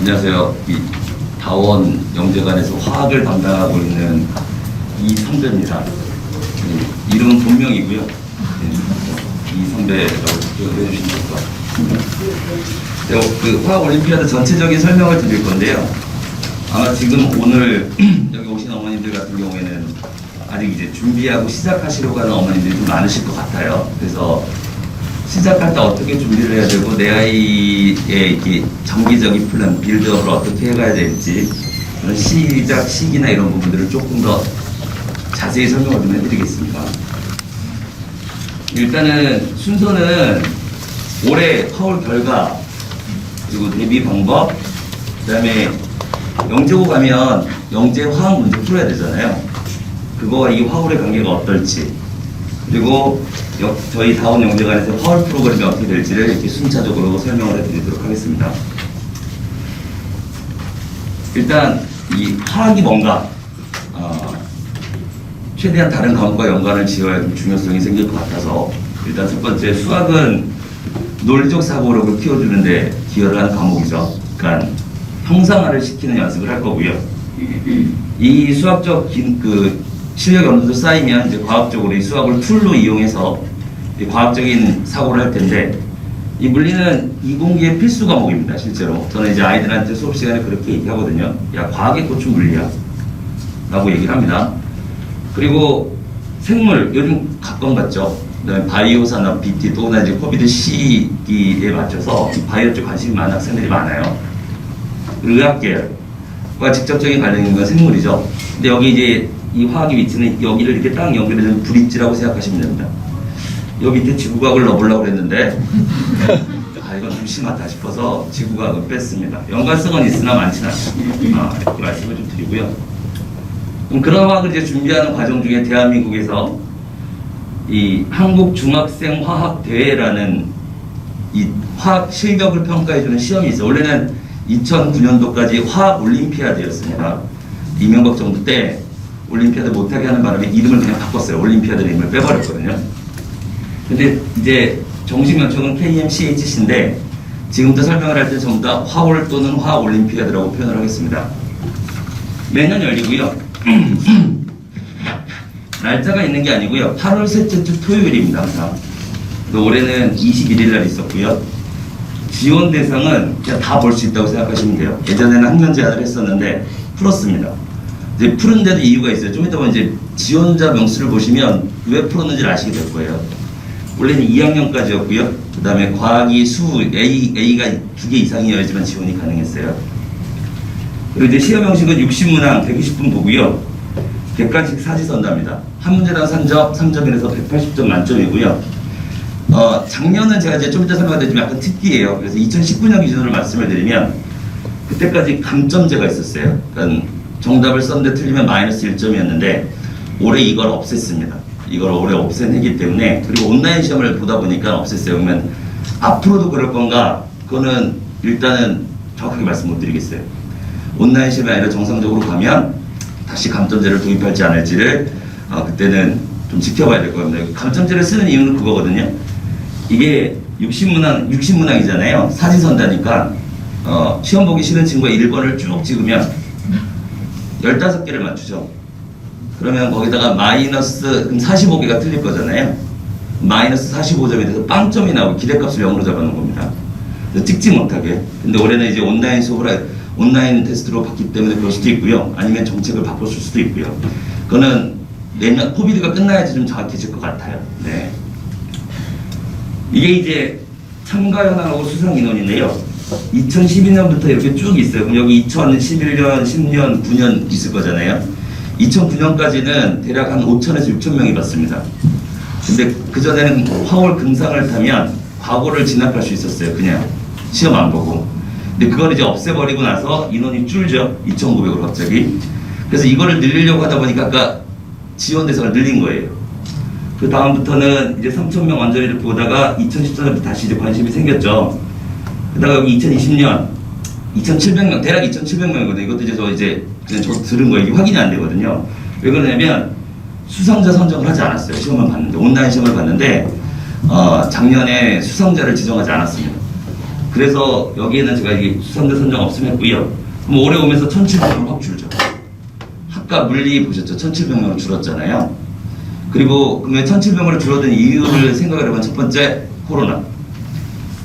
안녕하세요. 이 다원 영재관에서 화학을 담당하고 있는 이성배입니다. 이름은 본명이고요. 이성배라고 기억해 주시면 될 것 같습니다. 그 화학 올림피아드 전체적인 설명을 드릴 건데요. 아마 지금 오늘 여기 오신 어머님들 같은 경우에는 아직 이제 준비하고 시작하시려고 하는 어머님들이 좀 많으실 것 같아요. 그래서 시작할 때 어떻게 준비를 해야 되고 내 아이의 이렇게 정기적인 플랜, 빌드업을 어떻게 해가야 될지 그런 시작 시기나 이런 부분들을 조금 더 자세히 설명을 좀 해드리겠습니다. 일단은 순서는 올해 화올 결과 그리고 대비 방법, 그 다음에 영재고 가면 영재 화학 문제 풀어야 되잖아요. 그거와 이 화올의 관계가 어떨지, 그리고 저희 다원 영재관에서 화올 프로그램이 어떻게 될지를 이렇게 순차적으로 설명을 해드리도록 하겠습니다. 일단 이 화학이 뭔가 최대한 다른 과목과 연관을 지어야 좀 중요성이 생길 것 같아서 일단 첫 번째, 수학은 논리적 사고력을 키워주는데 기여를 하는 과목이죠. 그러니까 형상화를 시키는 연습을 할 거고요. 이 수학적 실력이 어느 정도 쌓이면 이제 과학적으로 이 수학을 툴로 이용해서 과학적인 사고를 할 텐데, 이 물리는 이공기의 필수 과목입니다. 실제로 저는 이제 아이들한테 수업 시간에 그렇게 얘기하거든요. 야, 과학의 꽃은 물리야 라고 얘기를 합니다. 그리고 생물 요즘 각광받죠. 그다음에 바이오 산업, BT, 또나 이제 코비드 시기에 맞춰서 바이오 쪽 관심이 많은 학생들이 많아요. 의학계열과 직접적인 관련이 있는 건 생물이죠. 근데 여기 이제 이 화학의 위치는 여기를 이렇게 딱 연결해주는 브릿지라고 생각하시면 됩니다. 여기 밑에 지구과학을 넣어보려고 했는데 이건 좀 심하다 싶어서 지구과학은 뺐습니다. 연관성은 있으나 많지는 않습니다. 이렇게 말씀을 좀 드리고요. 그럼 그런 화학을 이제 준비하는 과정 중에 대한민국에서 이 한국중학생화학대회라는 이 화학 실력을 평가해주는 시험이 있어요. 원래는 2009년도까지 화학 올림피아드였습니다. 이명박 정부 때 올림피아드 못하게 하는 바람에 이름을 그냥 바꿨어요. 올림피아드 이름을 빼버렸거든요. 근데 이제 정식 명칭은 KMCHC인데 지금부터 설명을 할 때 전부 다 화올 또는 화학 올림피아드라고 표현을 하겠습니다. 매년 열리고요. 날짜가 있는 게 아니고요. 8월 셋째 주 토요일입니다. 항상. 올해는 21일 날 있었고요. 지원 대상은 그냥 다 볼 수 있다고 생각하시면 돼요. 예전에는 학년 제한을 했었는데 풀었습니다. 이제 푸는데도 이유가 있어요. 좀 이따 보면 이제 지원자 명수를 보시면 왜 풀었는지를 아시게 될 거예요. 원래는 2학년까지였고요. 그 다음에 과학이 A가 2개 이상이어야지만 지원이 가능했어요. 그리고 이제 시험 형식은 60문항 120분 보고요. 객관식 사지선답니다. 한 문제당 3점이라서 180점 만점이고요. 작년은 제가 이제 좀 이따 설명드리지만 약간 특기예요. 그래서 2019년 기준으로 말씀을 드리면 그때까지 감점제가 있었어요. 그러니까 정답을 썼는데 틀리면 마이너스 1점이었는데 올해 이걸 없앴습니다. 이걸 올해 없앤했기 때문에, 그리고 온라인 시험을 보다 보니까 없앴어요. 그러면 앞으로도 그럴 건가? 그거는 일단은 정확하게 말씀 못 드리겠어요. 온라인 시험이 아니라 정상적으로 가면 다시 감점제를 도입할지 안 할지를 그때는 좀 지켜봐야 될 겁니다. 감점제를 쓰는 이유는 그거거든요. 이게 60문항이잖아요. 사지선다니까 시험 보기 싫은 친구가 1번을 쭉 찍으면 15개를 맞추죠. 그러면 거기다가 마이너스, 그럼 45개가 틀릴 거잖아요. 마이너스 45점이 돼서 빵점이 나오고 기대값을 0으로 잡아놓은 겁니다. 찍지 못하게. 근데 올해는 이제 온라인 테스트로 봤기 때문에 그럴 수도 있고요. 아니면 정책을 바꿨을 수도 있고요. 그거는 내년 코비드가 끝나야지 좀 정확해질 것 같아요. 네. 이게 이제 참가 현황하고 수상 인원인데요. 2012년부터 이렇게 쭉 있어요. 그럼 여기 2011년, 10년, 9년 있을 거잖아요. 2009년까지는 대략 한 5천에서 6천 명이 봤습니다. 근데 그전에는 화올 금상을 타면 과거를 진학할 수 있었어요. 그냥 시험 안 보고. 근데 그걸 이제 없애버리고 나서 인원이 줄죠. 2,900으로 갑자기. 그래서 이거를 늘리려고 하다 보니까 아까 지원 대상을 늘린 거예요. 그 다음부터는 이제 3,000명 완전히 이렇게 보다가 2014년부터 다시 이제 관심이 생겼죠. 그다가 여기 2020년 2,700명, 대략 2,700명이거든요. 이것도 이제 그냥 저 들은 거예요. 이게 확인이 안 되거든요. 왜 그러냐면 수상자 선정을 하지 않았어요. 시험을 봤는데, 온라인 시험을 봤는데 작년에 수상자를 지정하지 않았습니다. 그래서 여기에는 제가 이게 수상대 선정 없음 했고요. 그럼 올해 오면서 1,700명 확 줄죠. 학과 물리 보셨죠? 1,700명 줄었잖아요. 그리고 그러면 1,700명으로 줄어든 이유를 생각을 해보면 첫 번째 코로나.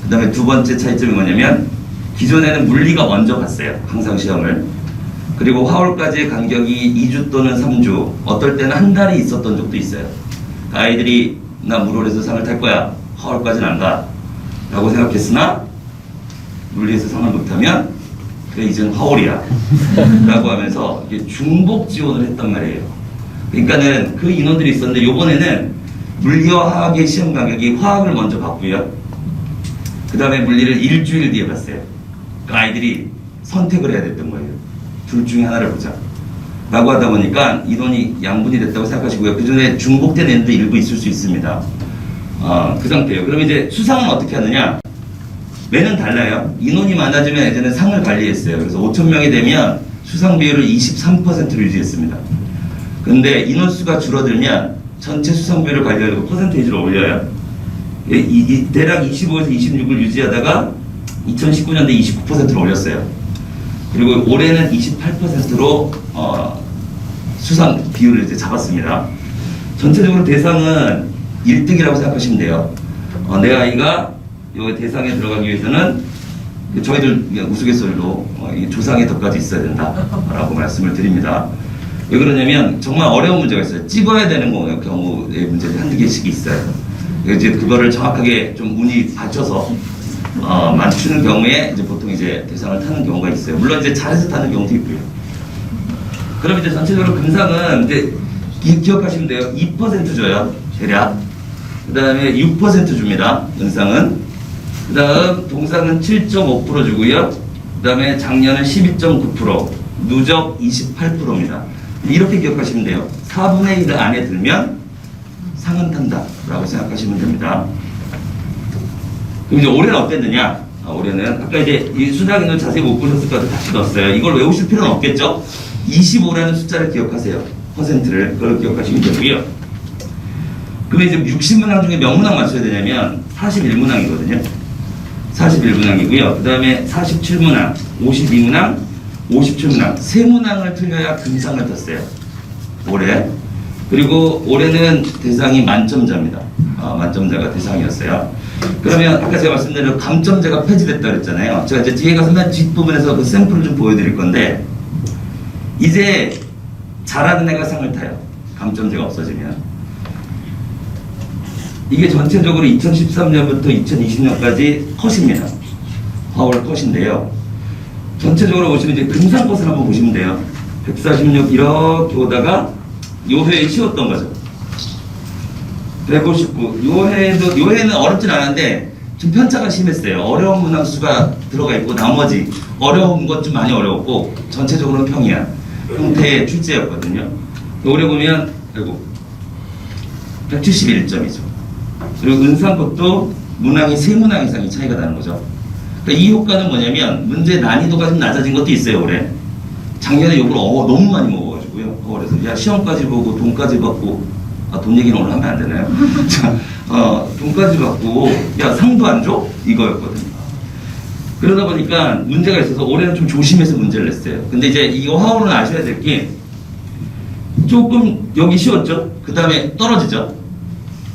그 다음에 두 번째 차이점이 뭐냐면 기존에는 물리가 먼저 봤어요. 항상 시험을. 그리고 화월까지의 간격이 2주 또는 3주, 어떨 때는 한 달이 있었던 적도 있어요. 그러니까 아이들이 나 물월에서 상을 탈 거야. 화월까지는 안 가. 라고 생각했으나 물리에서 상을 못하면 그래 이제는 화월이야. 라고 하면서 이게 중복 지원을 했단 말이에요. 그러니까는 그 인원들이 있었는데 요번에는 물리와 화학의 시험 간격이 화학을 먼저 봤고요. 그 다음에 물리를 일주일 뒤에 봤어요. 그 아이들이 선택을 해야 됐던 거예요. 둘 중에 하나를 보자. 라고 하다 보니까 인원이 양분이 됐다고 생각하시고요. 그 전에 중복된 애들도 일부 있을 수 있습니다. 그 상태예요. 그럼 이제 수상은 어떻게 하느냐? 매년 달라요. 인원이 많아지면 예전에 상을 관리했어요. 그래서 5,000명이 되면 수상 비율을 23%로 유지했습니다. 근데 인원수가 줄어들면 전체 수상 비율을 관리하려고 퍼센테이지를 올려요. 대략 25에서 26을 유지하다가 2019년도에 29%로 올렸어요. 그리고 올해는 28%로 수상 비율을 이제 잡았습니다. 전체적으로 대상은 1등이라고 생각하시면 돼요. 내 아이가 이 대상에 들어가기 위해서는 저희들 우스갯소리로 조상의 덕까지 있어야 된다라고 말씀을 드립니다. 왜 그러냐면 정말 어려운 문제가 있어요. 찍어야 되는 경우의 문제들이 한두 개씩 있어요. 이제 그거를 정확하게 좀 운이 받쳐서 맞추는 경우에 이제 보통 이제 대상을 타는 경우가 있어요. 물론 이제 잘해서 타는 경우도 있고요. 그럼 이제 전체적으로 금상은 이제 기억하시면 돼요. 2% 줘요. 대략. 그 다음에 6% 줍니다. 은상은. 그 다음 동상은 7.5% 주고요. 그 다음에 작년은 12.9%, 누적 28%입니다. 이렇게 기억하시면 돼요. 4분의 1 안에 들면 상은 탄다 라고 생각하시면 됩니다. 그럼 이제 올해는 어땠느냐? 올해는 아까 이제 이 수당인을 자세히 못 보셨을 것 같아서 다시 넣었어요. 이걸 외우실 필요는 없겠죠? 25라는 숫자를 기억하세요. 퍼센트를. 그걸 기억하시면 되고요. 그러면 이제 60문항 중에 몇 문항 맞춰야 되냐면 41문항이거든요. 41문항이고요. 그 다음에 47문항, 52문항, 57문항. 3문항을 틀려야 금상을 탔어요. 올해. 그리고 올해는 대상이 만점자입니다. 만점자가 대상이었어요. 그러면 아까 제가 말씀드린 감점제가 폐지됐다 그랬잖아요. 제가 이제 뒤에 가서 맨 뒷부분에서 그 샘플을 좀 보여드릴 건데 이제 잘하는 애가 상을 타요. 감점제가 없어지면. 이게 전체적으로 2013년부터 2020년까지 컷입니다. 화월 컷인데요. 전체적으로 보시면 이제 금상 컷을 한번 보시면 돼요. 146 이렇게 오다가 요 해에 쉬웠던 거죠. 159. 요 해는 어렵진 않은데 좀 편차가 심했어요. 어려운 문항 수가 들어가 있고 나머지 어려운 것 좀 많이 어려웠고 전체적으로는 평이한 형태의 출제였거든요. 올해 보면 171점이죠. 그리고 은상 것도 문항이 3문항 이상이 차이가 나는 거죠. 그러니까 이 효과는 뭐냐면 문제 난이도가 좀 낮아진 것도 있어요. 올해. 작년에 욕을 너무 많이 먹어가지고요. 그래서 야 시험까지 보고 돈까지 받고 돈 얘기는 오늘 하면 안 되나요? 자, 돈까지 받고 야 상도 안 줘? 이거였거든요. 그러다 보니까 문제가 있어서 올해는 좀 조심해서 문제를 냈어요. 근데 이제 이거 화호는 아셔야 될 게 조금 여기 쉬웠죠? 그 다음에 떨어지죠?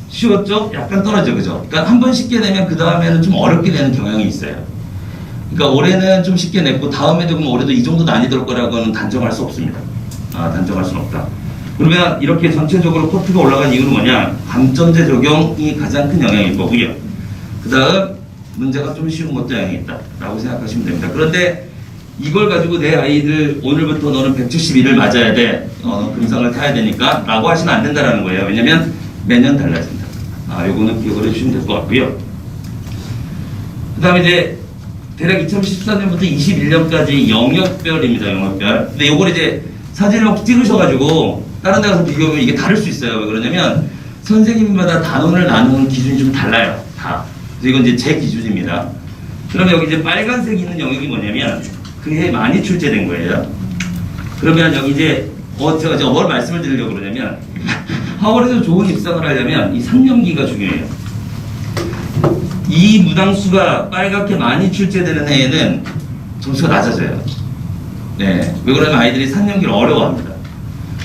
쉬웠죠? 약간 떨어지죠, 그죠? 그러니까 한 번 쉽게 내면 그 다음에는 좀 어렵게 되는 경향이 있어요. 그러니까 올해는 좀 쉽게 냈고 다음에도 그럼 올해도 이 정도 난이도일 거라고는 단정할 수 없습니다. 단정할 수는 없다. 그러면 이렇게 전체적으로 커트가 올라간 이유는 뭐냐? 감점제 적용이 가장 큰 영향일 거고요. 그 다음 문제가 좀 쉬운 것도 영향이 있다라고 생각하시면 됩니다. 그런데 이걸 가지고 내 아이들 오늘부터 너는 171을 맞아야 돼. 금상을 타야 되니까 라고 하시면 안 된다라는 거예요. 왜냐면 매년 달라진다. 요거는 기억을 해주시면 될 것 같고요. 그 다음에 이제 대략 2014년부터 21년까지 영역별입니다. 영역별. 근데 요걸 이제 사진을 혹시 찍으셔가지고 다른 데 가서 비교하면 이게 다를 수 있어요. 왜 그러냐면 선생님마다 단원을 나누는 기준이 좀 달라요. 다. 그래서 이건 이제 제 기준입니다. 그러면 여기 이제 빨간색이 있는 영역이 뭐냐면 그 해 많이 출제된 거예요. 그러면 여기 이제 제가 이제 뭘 말씀을 드리려고 그러냐면 하월에서 좋은 입상을 하려면 이 3년기가 중요해요. 이 문항수가 빨갛게 많이 출제되는 해에는 점수가 낮아져요. 네. 왜 그러냐면 아이들이 산연기를 어려워합니다.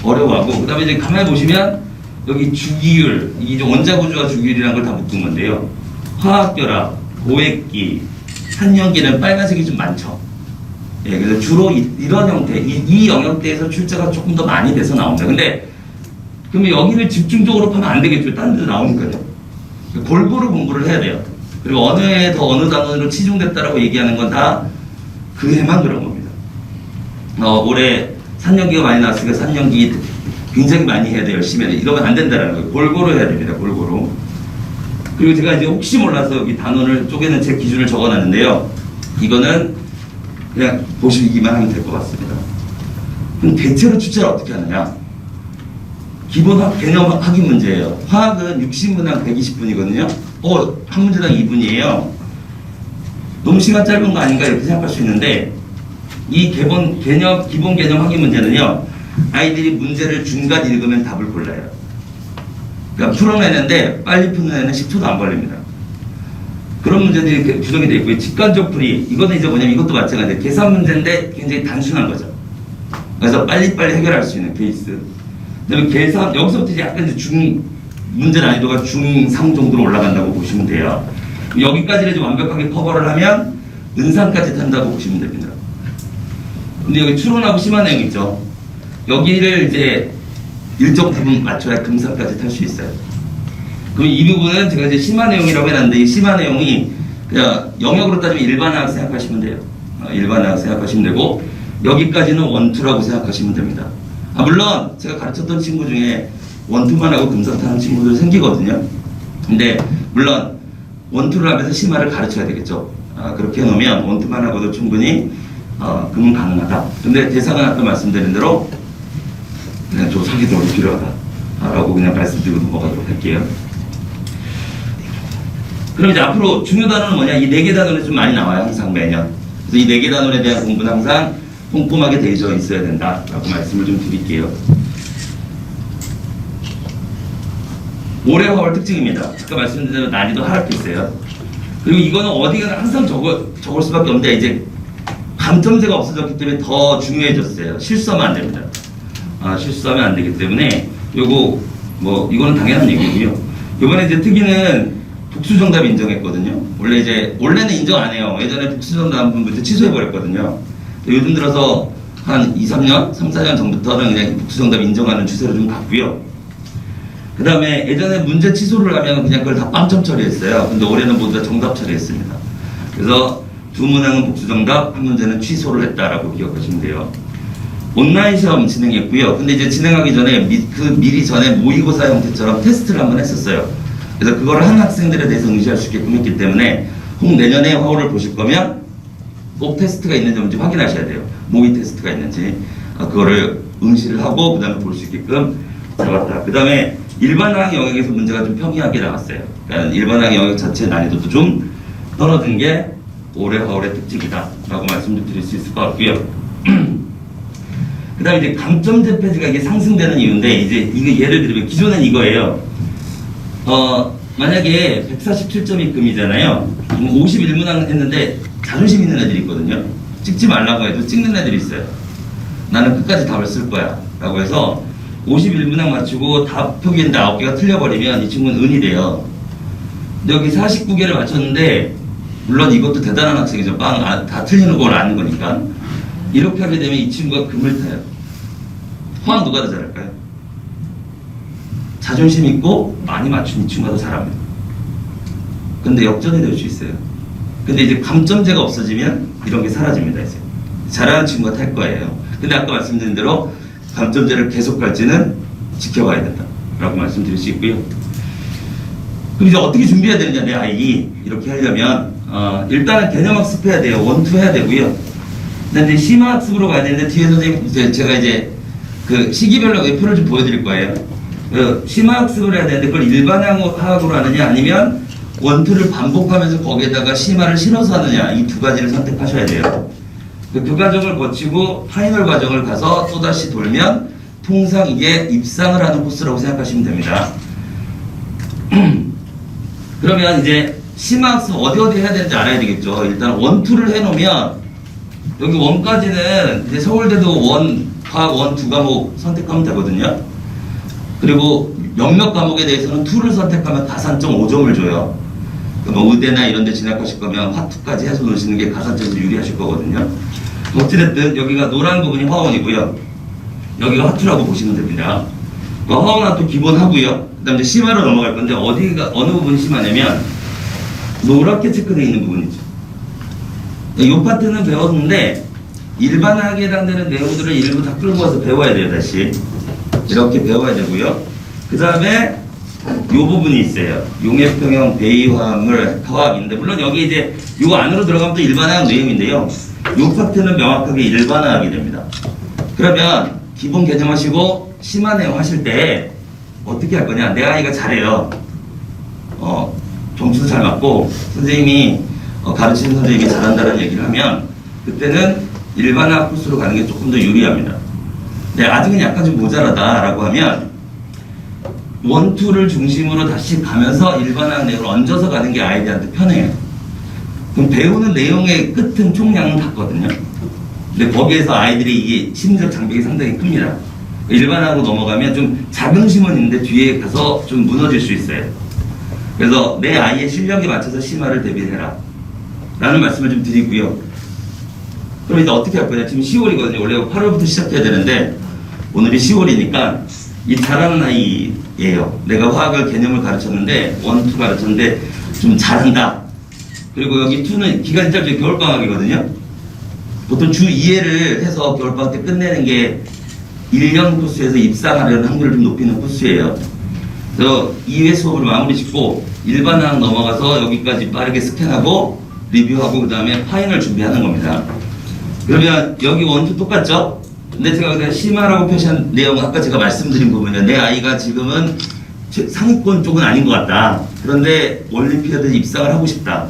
어려워하고, 그 다음에 이제 가만히 보시면 여기 주기율, 이게 원자구조와 주기율이라는 걸 다 묶은 건데요. 화학결합, 고액기, 산연기는 빨간색이 좀 많죠. 예, 그래서 주로 이런 형태, 이 영역대에서 출제가 조금 더 많이 돼서 나옵니다. 근데 그러면 여기를 집중적으로 파면 안 되겠죠. 다른 데도 나오니까요. 골고루 공부를 해야 돼요. 그리고 어느 해에 더 어느 단원으로 치중됐다라고 얘기하는 건 다 그 해만 그런 겁니다. 올해 산연기가 많이 나왔으니까 산연기 굉장히 많이 해야 돼요. 열심히 해야 돼. 이러면 안 된다는 거예요. 골고루 해야 됩니다. 골고루. 그리고 제가 이제 혹시 몰라서 여기 단원을 쪼개는 제 기준을 적어놨는데요. 이거는 그냥 보시기만 하면 될 것 같습니다. 그럼 대체로 출제를 어떻게 하느냐? 기본 개념 확인 문제예요. 화학은 60문항 120분이거든요. 한 문제당 2분이에요. 너무 시간 짧은 거 아닌가 이렇게 생각할 수 있는데, 이 기본 개념 확인 문제는요, 아이들이 문제를 중간 읽으면 답을 골라요. 그러니까 풀어내는데 빨리 푸는 애는 10초도 안 걸립니다. 그런 문제들이 이렇게 구성이 되어 있고요. 직관적 풀이, 이거는 이제 뭐냐면 이것도 마찬가지예요. 계산 문제인데 굉장히 단순한 거죠. 그래서 빨리빨리 해결할 수 있는 케이스. 그다음에 계산, 여기서부터 이제 약간 이제 문제 난이도가 중상 정도로 올라간다고 보시면 돼요. 여기까지를 이제 완벽하게 커버를 하면 은상까지 탄다고 보시면 됩니다. 근데 여기 추론하고 심화 내용 있죠. 여기를 이제 일정 부분 맞춰야 금상까지 탈 수 있어요. 그럼 이 부분은 제가 이제 심화 내용이라고 해놨는데, 이 심화 내용이 그냥 영역으로 따지면 일반화학 생각하시면 돼요. 일반화학 생각하시면 되고, 여기까지는 원투라고 생각하시면 됩니다. 물론 제가 가르쳤던 친구 중에 원투만 하고 금상 타는 친구들 생기거든요. 근데 물론 원투를 하면서 심화를 가르쳐야 되겠죠. 그렇게 해놓으면 원투만 하고도 충분히 금은 가능하다. 근데 대상은 아까 말씀드린 대로 그냥 좀 사기적으로 필요하다 라고 그냥 말씀드리고 넘어가도록 할게요. 그럼 이제 앞으로 중요 단어는 뭐냐? 이 4개 단원이 좀 많이 나와요. 항상 매년. 그래서 이 4개 단원에 대한 공부는 항상 꼼꼼하게 되어 있어야 된다라고 말씀을 좀 드릴게요. 올해 화월 특징입니다. 아까 말씀드린 대로 난이도 하락했어요. 그리고 이거는 어디가 항상 적을 수밖에 없는데, 이제 감점제가 없어졌기 때문에 더 중요해졌어요. 실수하면 안 됩니다. 실수하면 안 되기 때문에 이거는 당연한 얘기고요. 이번에 이제 특이는 복수 정답 인정했거든요. 원래는 인정 안 해요. 예전에 복수 정답 문제 취소해버렸거든요. 요즘 들어서 한 3, 4년 전부터는 그냥 복수 정답 인정하는 추세로 좀 갔고요. 그 다음에 예전에 문제 취소를 하면 그냥 그걸 다 빵점 처리했어요. 근데 올해는 모두 다 정답 처리했습니다. 그래서 2문항은 복수 정답, 1문제는 취소를 했다라고 기억하시면 돼요. 온라인 시험 진행했고요. 근데 이제 진행하기 전에 미리 전에 모의고사 형태처럼 테스트를 한번 했었어요. 그래서 그걸 한 학생들에 대해서 응시할 수 있게끔 했기 때문에 혹 내년에 화호를 보실 거면 꼭 테스트가 있는지 없는지 확인하셔야 돼요. 모의 테스트가 있는지. 그거를 응시를 하고 그 다음에 볼 수 있게끔 잡았다. 그 다음에 일반학 영역에서 문제가 좀 평이하게 나왔어요. 그러니까 일반학 영역 자체 난이도도 좀 떨어진 게 올해 화월의 특징이다 라고 말씀 좀 드릴 수 있을 것 같고요. 그 다음에 이제 감점제 페이지가 이게 상승되는 이유인데, 이제 이거 예를 들면 기존은 이거예요. 만약에 147점이 금이잖아요. 51문항 했는데 자존심 있는 애들이 있거든요. 찍지 말라고 해도 찍는 애들이 있어요. 나는 끝까지 답을 쓸 거야 라고 해서 51문항 맞추고 답 표기인데 9개가 틀려버리면 이 친구는 은이 돼요. 근데 여기 49개를 맞췄는데, 물론 이것도 대단한 학생이죠. 다 틀리는 걸 아는 거니까. 이렇게 하게 되면 이 친구가 금을 타요. 화학 누가 더 잘할까요? 자존심 있고 많이 맞춘 이 친구가 더 잘합니다. 근데 역전이 될 수 있어요. 근데 이제 감점제가 없어지면 이런 게 사라집니다. 이제 잘하는 친구가 탈 거예요. 근데 아까 말씀드린 대로 감점제를 계속 갈지는 지켜봐야 된다 라고 말씀드릴 수 있고요. 그럼 이제 어떻게 준비해야 되느냐, 내 아이 이렇게 하려면 일단은 개념학습 해야 돼요. 원투 해야 되고요. 근데 이제 심화학습으로 가야 되는데, 뒤에 선생님 제가 이제 그 시기별로 표를 좀 보여드릴 거예요. 심화학습을 해야 되는데, 그걸 일반화학으로 하느냐 아니면 원투를 반복하면서 거기에다가 심화를 실어서 하느냐, 이 두 가지를 선택하셔야 돼요. 그 과정을 거치고 파이널 과정을 가서 또다시 돌면 통상 이게 입상을 하는 코스라고 생각하시면 됩니다. 그러면 이제 심화학습 어디 해야 되는지 알아야 되겠죠. 일단 원투를 해놓으면 여기 원까지는 이제 서울대도 과학 원 두 과목 선택하면 되거든요. 그리고 몇몇 과목에 대해서는 투를 선택하면 가산점 5점을 줘요. 뭐 의대나 이런 데 진학하실 거면 화투까지 해서 놓으시는 게 가산점에서 유리하실 거거든요. 어찌됐든 여기가 노란 부분이 화원이고요. 여기가 화투라고 보시면 됩니다. 화원은 또 기본 하고요. 그 다음에 심화로 넘어갈 건데 어느 부분이 심하냐면 노랗게 체크되어 있는 부분이죠. 이 파트는 배웠는데 일반학에 해당되는 내용들을 일부 다 끌고 와서 배워야 돼요. 다시 이렇게 배워야 되고요. 그 다음에 이 부분이 있어요. 용해평형 배이화합물 화학인데 물론 여기 이제 이 안으로 들어가면 또 일반화학 내용인데요. 이 파트는 명확하게 일반화학이 됩니다. 그러면 기본 개념 하시고 심화 내용 하실 때 어떻게 할 거냐? 내 아이가 잘해요. 점수도 잘 맞고 선생님이 가르치는 선생님이 잘한다는 얘기를 하면 그때는 일반화학 코스로 가는 게 조금 더 유리합니다. 근데 아직은 약간 좀 모자라다라고 하면 원투를 중심으로 다시 가면서 일반화학 내용을 얹어서 가는 게 아이들한테 편해요. 그럼 배우는 내용의 끝은 총량은 같거든요. 근데 거기에서 아이들이 이게 심리적 장벽이 상당히 큽니다. 일반화학으로 넘어가면 좀 작은 심은 있는데 뒤에 가서 좀 무너질 수 있어요. 그래서 내 아이의 실력에 맞춰서 심화를 대비해라 라는 말씀을 좀 드리고요. 그럼 이제 어떻게 할 거냐? 지금 10월이거든요. 원래 8월부터 시작해야 되는데 오늘이 10월이니까 이 잘하는 아이예요. 내가 화학을 개념을 가르쳤는데 1, 2 가르쳤는데 좀 잘한다. 그리고 여기 2는 기간이 짧죠. 겨울방학이거든요. 보통 주 2회를 해서 겨울방학 때 끝내는 게 1년 코스에서 입상하려는 확률을 좀 높이는 코스예요. 그래서 2회 수업을 마무리 짓고 일반화학 넘어가서 여기까지 빠르게 스캔하고 리뷰하고 그 다음에 파이널 준비하는 겁니다. 그러면 여기 1, 2 똑같죠? 근데 제가 그냥 심화라고 표시한 내용 아까 제가 말씀드린 부분이요. 내 아이가 지금은 상위권 쪽은 아닌 것 같다. 그런데 올림피아드 입상을 하고 싶다.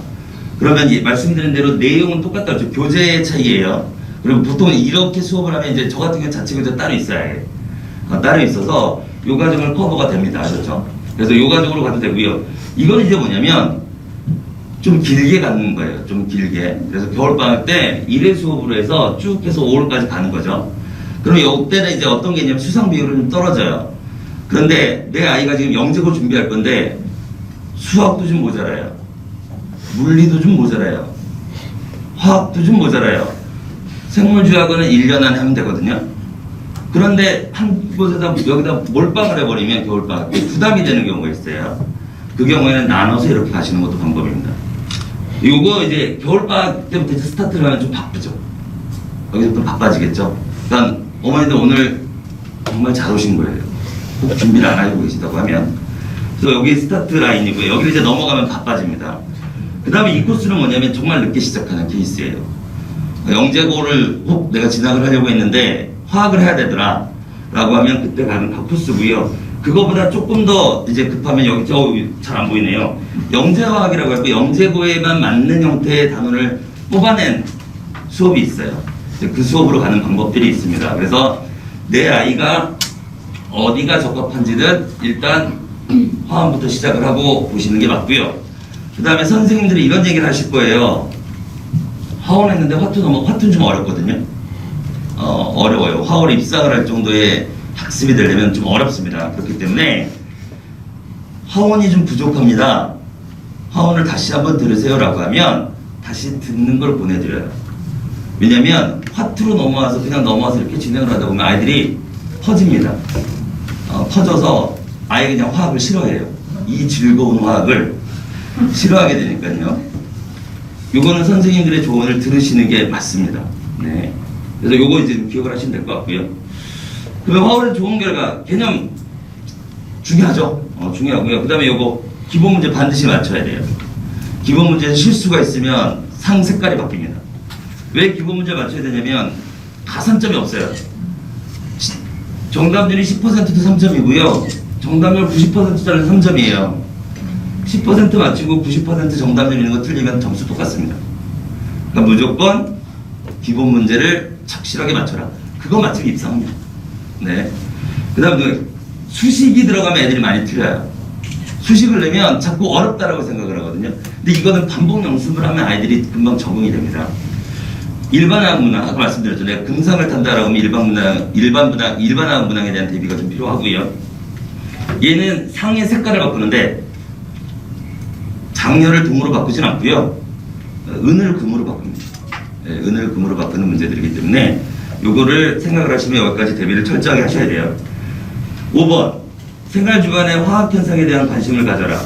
그러면 말씀드린 대로 내용은 똑같다. 교재의 차이예요. 그리고 보통 이렇게 수업을 하면 이제 저 같은 경우는 자체 교재 따로 있어야 해요. 따로 있어서 요 과정을 커버가 됩니다. 그렇죠? 그래서 요 과정으로 가도 되고요. 이건 이제 뭐냐면 좀 길게 가는 거예요. 좀 길게. 그래서 겨울방학 때 1회 수업으로 해서 쭉 해서 5월까지 가는 거죠. 그럼 이때는 이제 어떤 개념 수상 비율은 좀 떨어져요. 그런데 내 아이가 지금 영재고 준비할 건데 수학도 좀 모자라요. 물리도 좀 모자라요. 화학도 좀 모자라요. 생물주학은 1년 안에 하면 되거든요. 그런데 한 곳에다 여기다 몰빵을 해버리면 겨울방학 때 부담이 되는 경우가 있어요. 그 경우에는 나눠서 이렇게 가시는 것도 방법입니다. 요거 이제 겨울방학 때부터 이제 스타트를 하면 좀 바쁘죠. 여기서부터 바빠지겠죠. 그러니까 어머니들 오늘 정말 잘 오신 거예요. 꼭 준비를 안 하고 계시다고 하면. 그래서 여기 스타트 라인이고요. 여기를 이제 넘어가면 바빠집니다. 그 다음에 이 코스는 뭐냐면 정말 늦게 시작하는 케이스예요. 영재고를 꼭 내가 진학을 하려고 했는데 화학을 해야 되더라 라고 하면 그때 가는 코스고요. 그거보다 조금 더 이제 급하면 여기 잘 안 보이네요. 영재화학이라고 해서 영재고에만 맞는 형태의 단원을 뽑아낸 수업이 있어요. 그 수업으로 가는 방법들이 있습니다. 그래서 내 아이가 어디가 적합한지는 일단 화원부터 시작을 하고 보시는 게 맞고요. 그 다음에 선생님들이 이런 얘기를 하실 거예요. 화원했는데 화투는 좀 어렵거든요. 어려워요. 화원에 입상을 할 정도의 학습이 되려면 좀 어렵습니다. 그렇기 때문에 화원이 좀 부족합니다. 화원을 다시 한번 들으세요라고 하면 다시 듣는 걸 보내드려요. 왜냐면 화투로 넘어와서 그냥 넘어와서 이렇게 진행을 하다 보면 아이들이 퍼집니다. 퍼져서 아예 그냥 화학을 싫어해요. 이 즐거운 화학을 싫어하게 되니까요. 요거는 선생님들의 조언을 들으시는 게 맞습니다. 네. 그래서 요거 이제 기억을 하시면 될 것 같고요. 그러면 화원의 좋은 결과, 개념 중요하죠. 중요하고요. 그 다음에 요거 기본 문제 반드시 맞춰야 돼요. 기본 문제에서 실수가 있으면 상 색깔이 바뀝니다. 왜 기본 문제 맞춰야 되냐면 가산점이 없어요. 정답률이 10%도 3점이고요. 정답률 90%짜리 3점이에요. 10% 맞추고 90% 정답률 있는 거 틀리면 점수 똑같습니다. 그러니까 무조건 기본 문제를 착실하게 맞춰라. 그거 맞추면 입상합니다. 네. 그 다음 수식이 들어가면 애들이 많이 틀려요. 수식을 내면 자꾸 어렵다라고 생각을 하거든요. 근데 이거는 반복 연습을 하면 아이들이 금방 적응이 됩니다. 일반화학 문항, 아까 말씀드렸죠. 내가 금상을 탄다라고 하면 일반화학 문항에 대한 대비가 좀 필요하고요. 얘는 상의 색깔을 바꾸는데 장렬을 동으로 바꾸진 않고요. 은을 금으로 바꿉니다. 네, 은을 금으로 바꾸는 문제들이기 때문에 요거를 생각을 하시면 여기까지 대비를 철저하게 하셔야 돼요. 5번, 생활 주간의 화학 현상에 대한 관심을 가져라.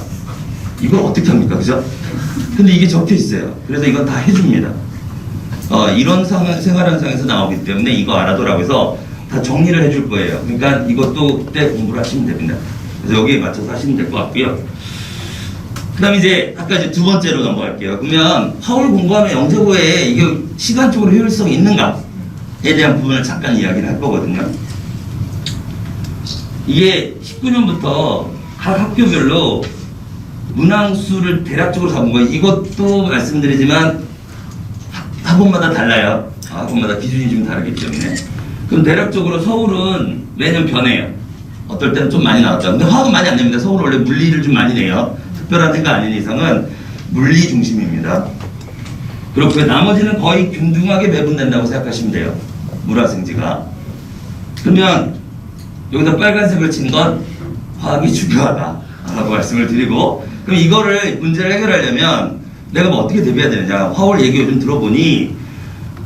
이걸 어떻게 합니까? 그죠? 근데 이게 적혀 있어요. 그래서 이건 다 해줍니다. 이런 생활 현상에서 나오기 때문에 이거 알아둬라고 해서 다 정리를 해줄 거예요. 그러니까 이것도 그때 공부를 하시면 됩니다. 그래서 여기에 맞춰서 하시면 될 것 같고요. 그 다음에 이제 아까 이제 두 번째로 넘어갈게요. 그러면 화울 공부하면 영재고에 이게 시간적으로 효율성이 있는가에 대한 부분을 잠깐 이야기를 할 거거든요. 이게 19년부터 각 학교별로 문항수를 대략적으로 잡은 거예요. 이것도 말씀드리지만 학원마다 달라요. 학원마다 기준이 좀 다르기 때문에. 그럼 대략적으로 서울은 매년 변해요. 어떨 때는 좀 많이 나왔다. 근데 화학은 많이 안 냅니다. 서울은 원래 물리를 좀 많이 내요. 특별한 해가 아닌 이상은 물리 중심입니다. 그렇고요. 나머지는 거의 균등하게 배분된다고 생각하시면 돼요. 물화생지가. 그러면 여기다 빨간색을 친 건 화학이 중요하다라고 말씀을 드리고, 그럼 이거를 문제를 해결하려면 내가 뭐 어떻게 대비해야 되느냐. 화월 얘기 요즘 들어보니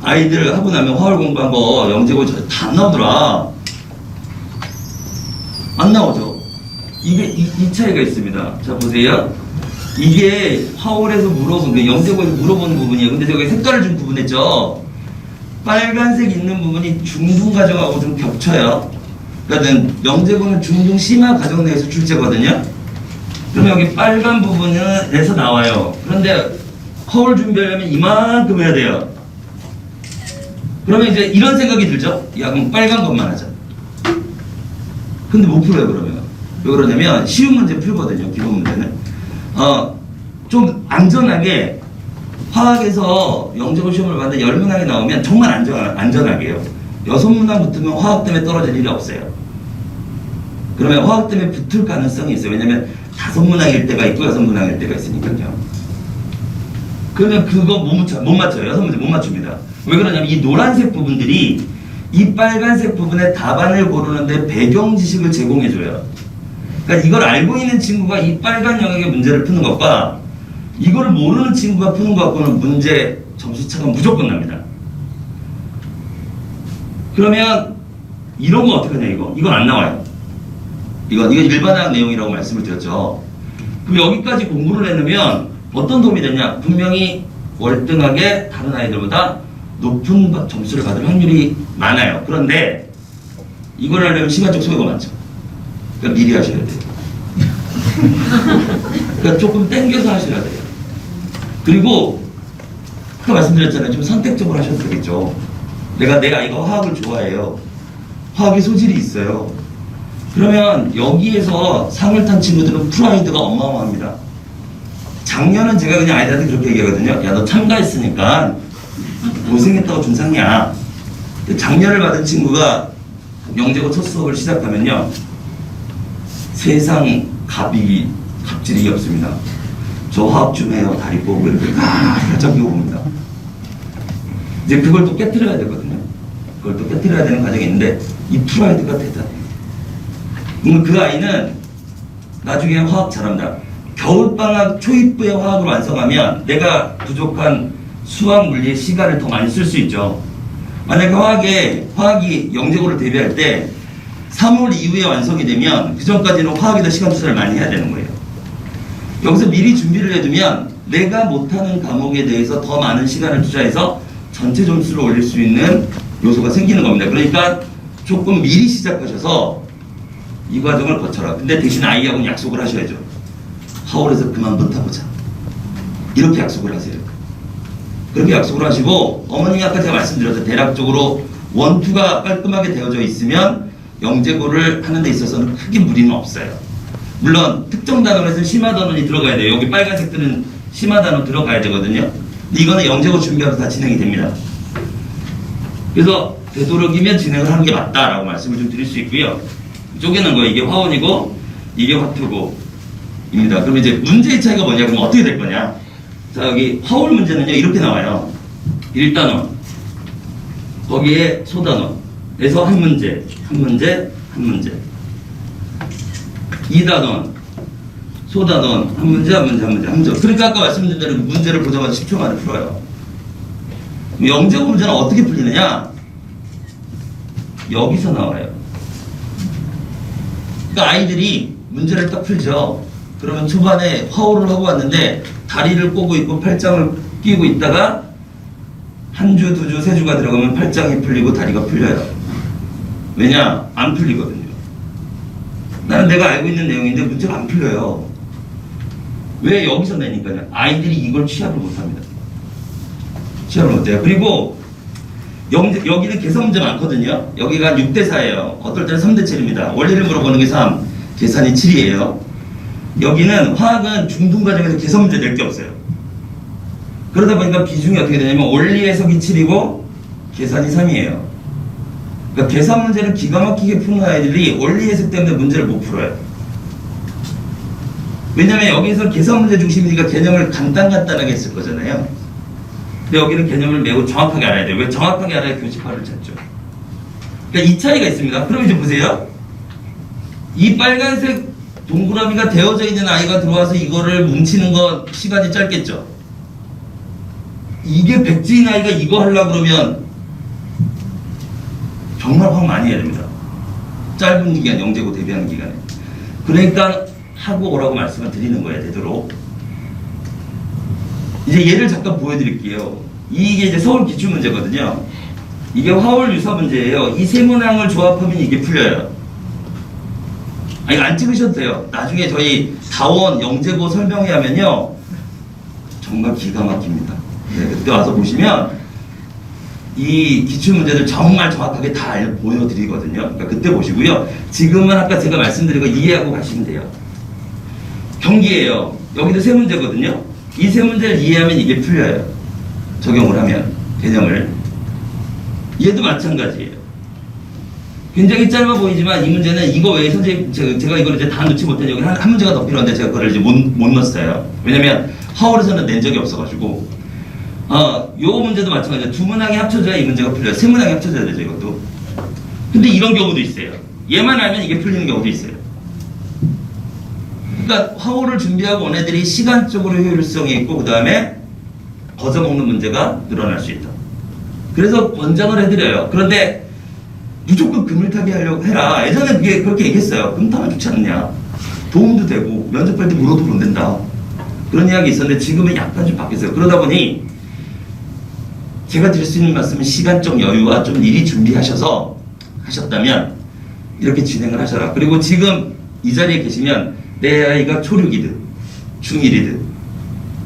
아이들 하고 나면 화월 공부한 거 영재고 다 안 나오더라. 안 나오죠. 이게 이 차이가 있습니다. 자 보세요. 이게 화월에서 물어보는, 영재고에서 물어보는 부분이에요. 근데 저기 색깔을 좀 구분했죠. 빨간색 있는 부분이 중등 과정하고 좀 겹쳐요. 그러니까 영재고는 중등 심화 과정 내에서 출제거든요. 그러면 여기 빨간 부분에서 나와요. 그런데 화월 준비하려면 이만큼 해야 돼요. 그러면 이제 이런 생각이 들죠. 야, 그럼 빨간 것만 하자. 근데 못 풀어요, 그러면. 왜 그러냐면 쉬운 문제 풀거든요, 기본 문제는. 좀 안전하게 화학에서 영재고 시험을 봤는데 10문항이 나오면 정말 안전하게 해요. 6문항 붙으면 화학 때문에 떨어질 일이 없어요. 그러면 화학 때문에 붙을 가능성이 있어요. 왜냐면 5문항일 때가 있고 6문항일 때가 있으니까요. 그러면 그거 못 맞춰요. 6문제 못 맞춥니다. 왜 그러냐면 이 노란색 부분들이 이 빨간색 부분의 답안을 고르는데 배경 지식을 제공해줘요. 그러니까 이걸 알고 있는 친구가 이 빨간 영역의 문제를 푸는 것과 이걸 모르는 친구가 푸는 것과는 문제 점수 차가 무조건 납니다. 그러면 이런 거 어떻게 하냐, 이건 안 나와요. 이건 일반화학 내용이라고 말씀을 드렸죠. 그럼 여기까지 공부를 해놓으면 어떤 도움이 되냐? 분명히 월등하게 다른 아이들보다 높은 점수를 받을 확률이 많아요. 그런데 이걸 하려면 시간적 소요가 많죠. 그러니까 미리 하셔야 돼요. 그러니까 조금 땡겨서 하셔야 돼요. 그리고 아까 말씀드렸잖아요. 좀 선택적으로 하셔도 되겠죠. 내 아이가 화학을 좋아해요. 화학에 소질이 있어요. 그러면 여기에서 상을 탄 친구들은 프라이드가 어마어마합니다. 작년은 제가 그냥 아이들한테 그렇게 얘기하거든요. 야, 너 참가했으니까 고생했다고 준 상이야. 작년을 받은 친구가 영재고 첫 수업을 시작하면요, 세상 갑질이 없습니다. 저 화학 좀 해요. 다리 꼬고 이렇게 살짝 봅니다. 이제 그걸 또 깨트려야 되거든요. 그걸 또 깨트려야 되는 과정이 있는데 이 프라이드가 대단해요. 그 아이는 나중에 화학 잘합니다. 겨울방학 초입부에 화학을 완성하면 내가 부족한 수학 물리의 시간을 더 많이 쓸 수 있죠. 만약에 화학이 영재고를 대비할 때 3월 이후에 완성이 되면 그 전까지는 화학에다 시간 투자를 많이 해야 되는 거예요. 여기서 미리 준비를 해두면 내가 못하는 과목에 대해서 더 많은 시간을 투자해서 전체 점수를 올릴 수 있는 요소가 생기는 겁니다. 그러니까 조금 미리 시작하셔서 이 과정을 거쳐라. 근데 대신 아이하고는 약속을 하셔야죠. 하월에서 그만 붙어보자. 이렇게 약속을 하세요. 그렇게 약속을 하시고, 어머님이 아까 제가 말씀드렸죠. 대략적으로 1, 2가 깔끔하게 되어져 있으면 영재고를 하는 데 있어서는 크게 무리는 없어요. 물론 특정 단원에서 심화 단원이 들어가야 돼요. 여기 빨간색들은 심화 단원 들어가야 되거든요. 근데 이거는 영재고 준비하면서 다 진행이 됩니다. 그래서 되도록이면 진행을 하는 게 맞다라고 말씀을 좀 드릴 수 있고요. 쪼개는 거, 이게 화원이고 이게 화투고입니다. 그럼 이제 문제의 차이가 뭐냐? 그럼 어떻게 될 거냐? 자, 여기 화올 문제는요, 이렇게 나와요. 1단원. 거기에 소단원에서 한 문제, 한 문제, 한 문제. 2단원. 소단원. 한 문제, 한 문제, 한 문제, 한 문제. 그러니까 아까 말씀드린 대로 문제를 보자마자 10초 만에 풀어요. 영재고 문제는 어떻게 풀리느냐? 여기서 나와요. 그러니까 아이들이 문제를 딱 풀죠. 그러면 초반에 화호를 하고 왔는데 다리를 꼬고 있고 팔짱을 끼고 있다가 한 주, 두 주, 세 주가 들어가면 팔짱이 풀리고 다리가 풀려요. 왜냐? 안 풀리거든요. 나는 내가 알고 있는 내용인데 문제가 안 풀려요. 왜? 여기서 내니까요. 아이들이 이걸 취합을 못합니다. 취합을 못해요. 그리고 여기는 계산 문제 많거든요. 여기가 6대4예요. 어떨 때는 3대7입니다. 원리를 물어보는 게 3, 계산이 7이에요. 여기는 화학은 중등 과정에서 계산 문제 낼 게 없어요. 그러다 보니까 비중이 어떻게 되냐면 원리 해석이 7이고 계산이 3이에요. 그러니까 계산 문제를 기가 막히게 푸는 아이들이 원리 해석 때문에 문제를 못 풀어요. 왜냐면 여기서 계산 문제 중심이니까 개념을 간단하게 했을 거잖아요. 근데 여기는 개념을 매우 정확하게 알아야 돼요. 왜? 정확하게 알아야 교집합을 찾죠. 그러니까 이 차이가 있습니다. 그럼 이제 보세요. 이 빨간색 동그라미가 되어져 있는 아이가 들어와서 이거를 뭉치는 거 시간이 짧겠죠. 이게 백지인 아이가 이거 하려고 그러면 정말 화학 많이 해야 됩니다. 짧은 기간, 영재고 대비하는 기간에. 그러니까 하고 오라고 말씀을 드리는 거예요, 되도록. 이제 예를 잠깐 보여드릴게요. 이게 이제 서울 기출 문제거든요. 이게 화홀 유사 문제예요. 이 세 문항을 조합하면 이게 풀려요. 아니, 안 찍으셔도 돼요. 나중에 저희 다원 영재고 설명회 하면요. 정말 기가 막힙니다. 네, 그때 와서 보시면 이 기출 문제들 정말 정확하게 다 보여드리거든요. 그러니까 그때 보시고요. 지금은 아까 제가 말씀드린 거 이해하고 가시면 돼요. 경기예요. 여기도 세 문제거든요. 이 세 문제를 이해하면 이게 풀려요. 적용을 하면 개념을. 얘도 마찬가지예요. 굉장히 짧아 보이지만 이 문제는 이거 외에 선생님 제가 이걸 이제 다 넣지 못한 여기 한 문제가 더 필요한데 제가 그걸 이제 못 넣었어요. 왜냐면 하월에서는 낸 적이 없어가지고. 요 문제도 마찬가지예요. 두 문항이 합쳐져야 이 문제가 풀려요. 세 문항이 합쳐져야 되죠, 이것도. 근데 이런 경우도 있어요. 얘만 알면 이게 풀리는 경우도 있어요. 그러니까 화호를 준비하고 온 애들이 시간적으로 효율성이 있고 그 다음에 거저먹는 문제가 늘어날 수 있다. 그래서 권장을 해드려요. 그런데 무조건 금을타기 하려고 해라. 예전에 그게 그렇게 얘기했어요. 금타면 좋지 않느냐. 도움도 되고 면접할 때 물어도 못 된다. 그런 이야기 있었는데 지금은 약간 좀 바뀌었어요. 그러다 보니 제가 드릴 수 있는 말씀은 시간적 여유와 좀 미리 준비하셔서 하셨다면 이렇게 진행을 하셔라. 그리고 지금 이 자리에 계시면 내 아이가 초6이든 중1이든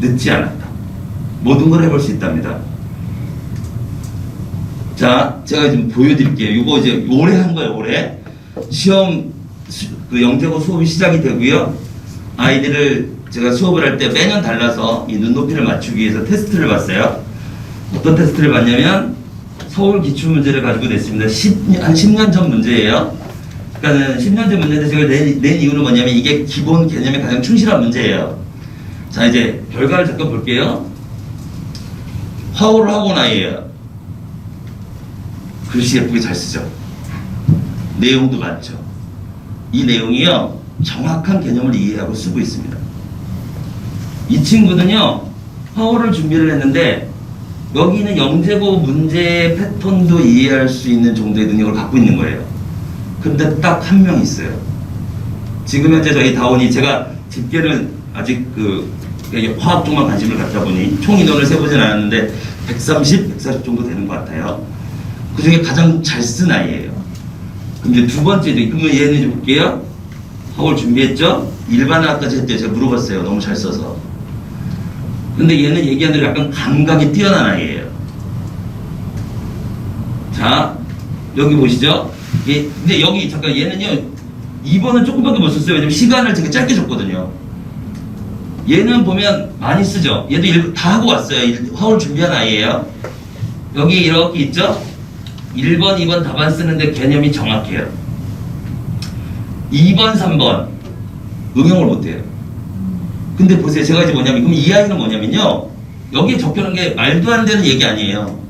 늦지 않았다. 모든 걸 해볼 수 있답니다. 자, 제가 지금 보여드릴게요. 이거 이제 올해 한 거예요, 올해. 시험, 그 영재고 수업이 시작이 되고요. 아이들을 제가 수업을 할 때 매년 달라서 이 눈높이를 맞추기 위해서 테스트를 봤어요. 어떤 테스트를 봤냐면 서울 기출문제를 가지고 냈습니다. 한 10년 전 문제예요. 그러니까는 10년 전 문제인데 제가 낸 이유는 뭐냐면 이게 기본 개념에 가장 충실한 문제예요. 자, 이제 결과를 잠깐 볼게요. 화호를 하고 나이에요. 글씨 예쁘게 잘 쓰죠. 내용도 많죠. 이 내용이요, 정확한 개념을 이해하고 쓰고 있습니다. 이 친구는요, 화호를 준비를 했는데 여기는 영재고 문제 패턴도 이해할 수 있는 정도의 능력을 갖고 있는 거예요. 근데 딱 한 명 있어요. 지금 현재 저희 다원이 제가 집계는 아직 화학 쪽만 관심을 갖다 보니 총 인원을 세보진 않았는데 130, 140 정도 되는 것 같아요. 그 중에 가장 잘 쓴 아이예요. 그럼 이제 두 번째죠. 그러면 얘는 이제 볼게요. 화학을 준비했죠? 일반화까지 했대요. 제가 물어봤어요. 너무 잘 써서. 근데 얘는 얘기한 대로 약간 감각이 뛰어난 아이예요. 자, 여기 보시죠? 근데 여기 잠깐 얘는요, 2번은 조금밖에 못 썼어요. 왜냐면 시간을 되게 짧게 줬거든요. 얘는 보면 많이 쓰죠? 얘도 다 하고 왔어요. 화학을 준비한 아이예요. 여기 이렇게 있죠? 1번, 2번 답안 쓰는데 개념이 정확해요. 2번, 3번 응용을 못해요. 근데 보세요. 제가 이제 뭐냐면, 그럼 이 아이는 뭐냐면요, 여기에 적혀놓은 게 말도 안 되는 얘기 아니에요.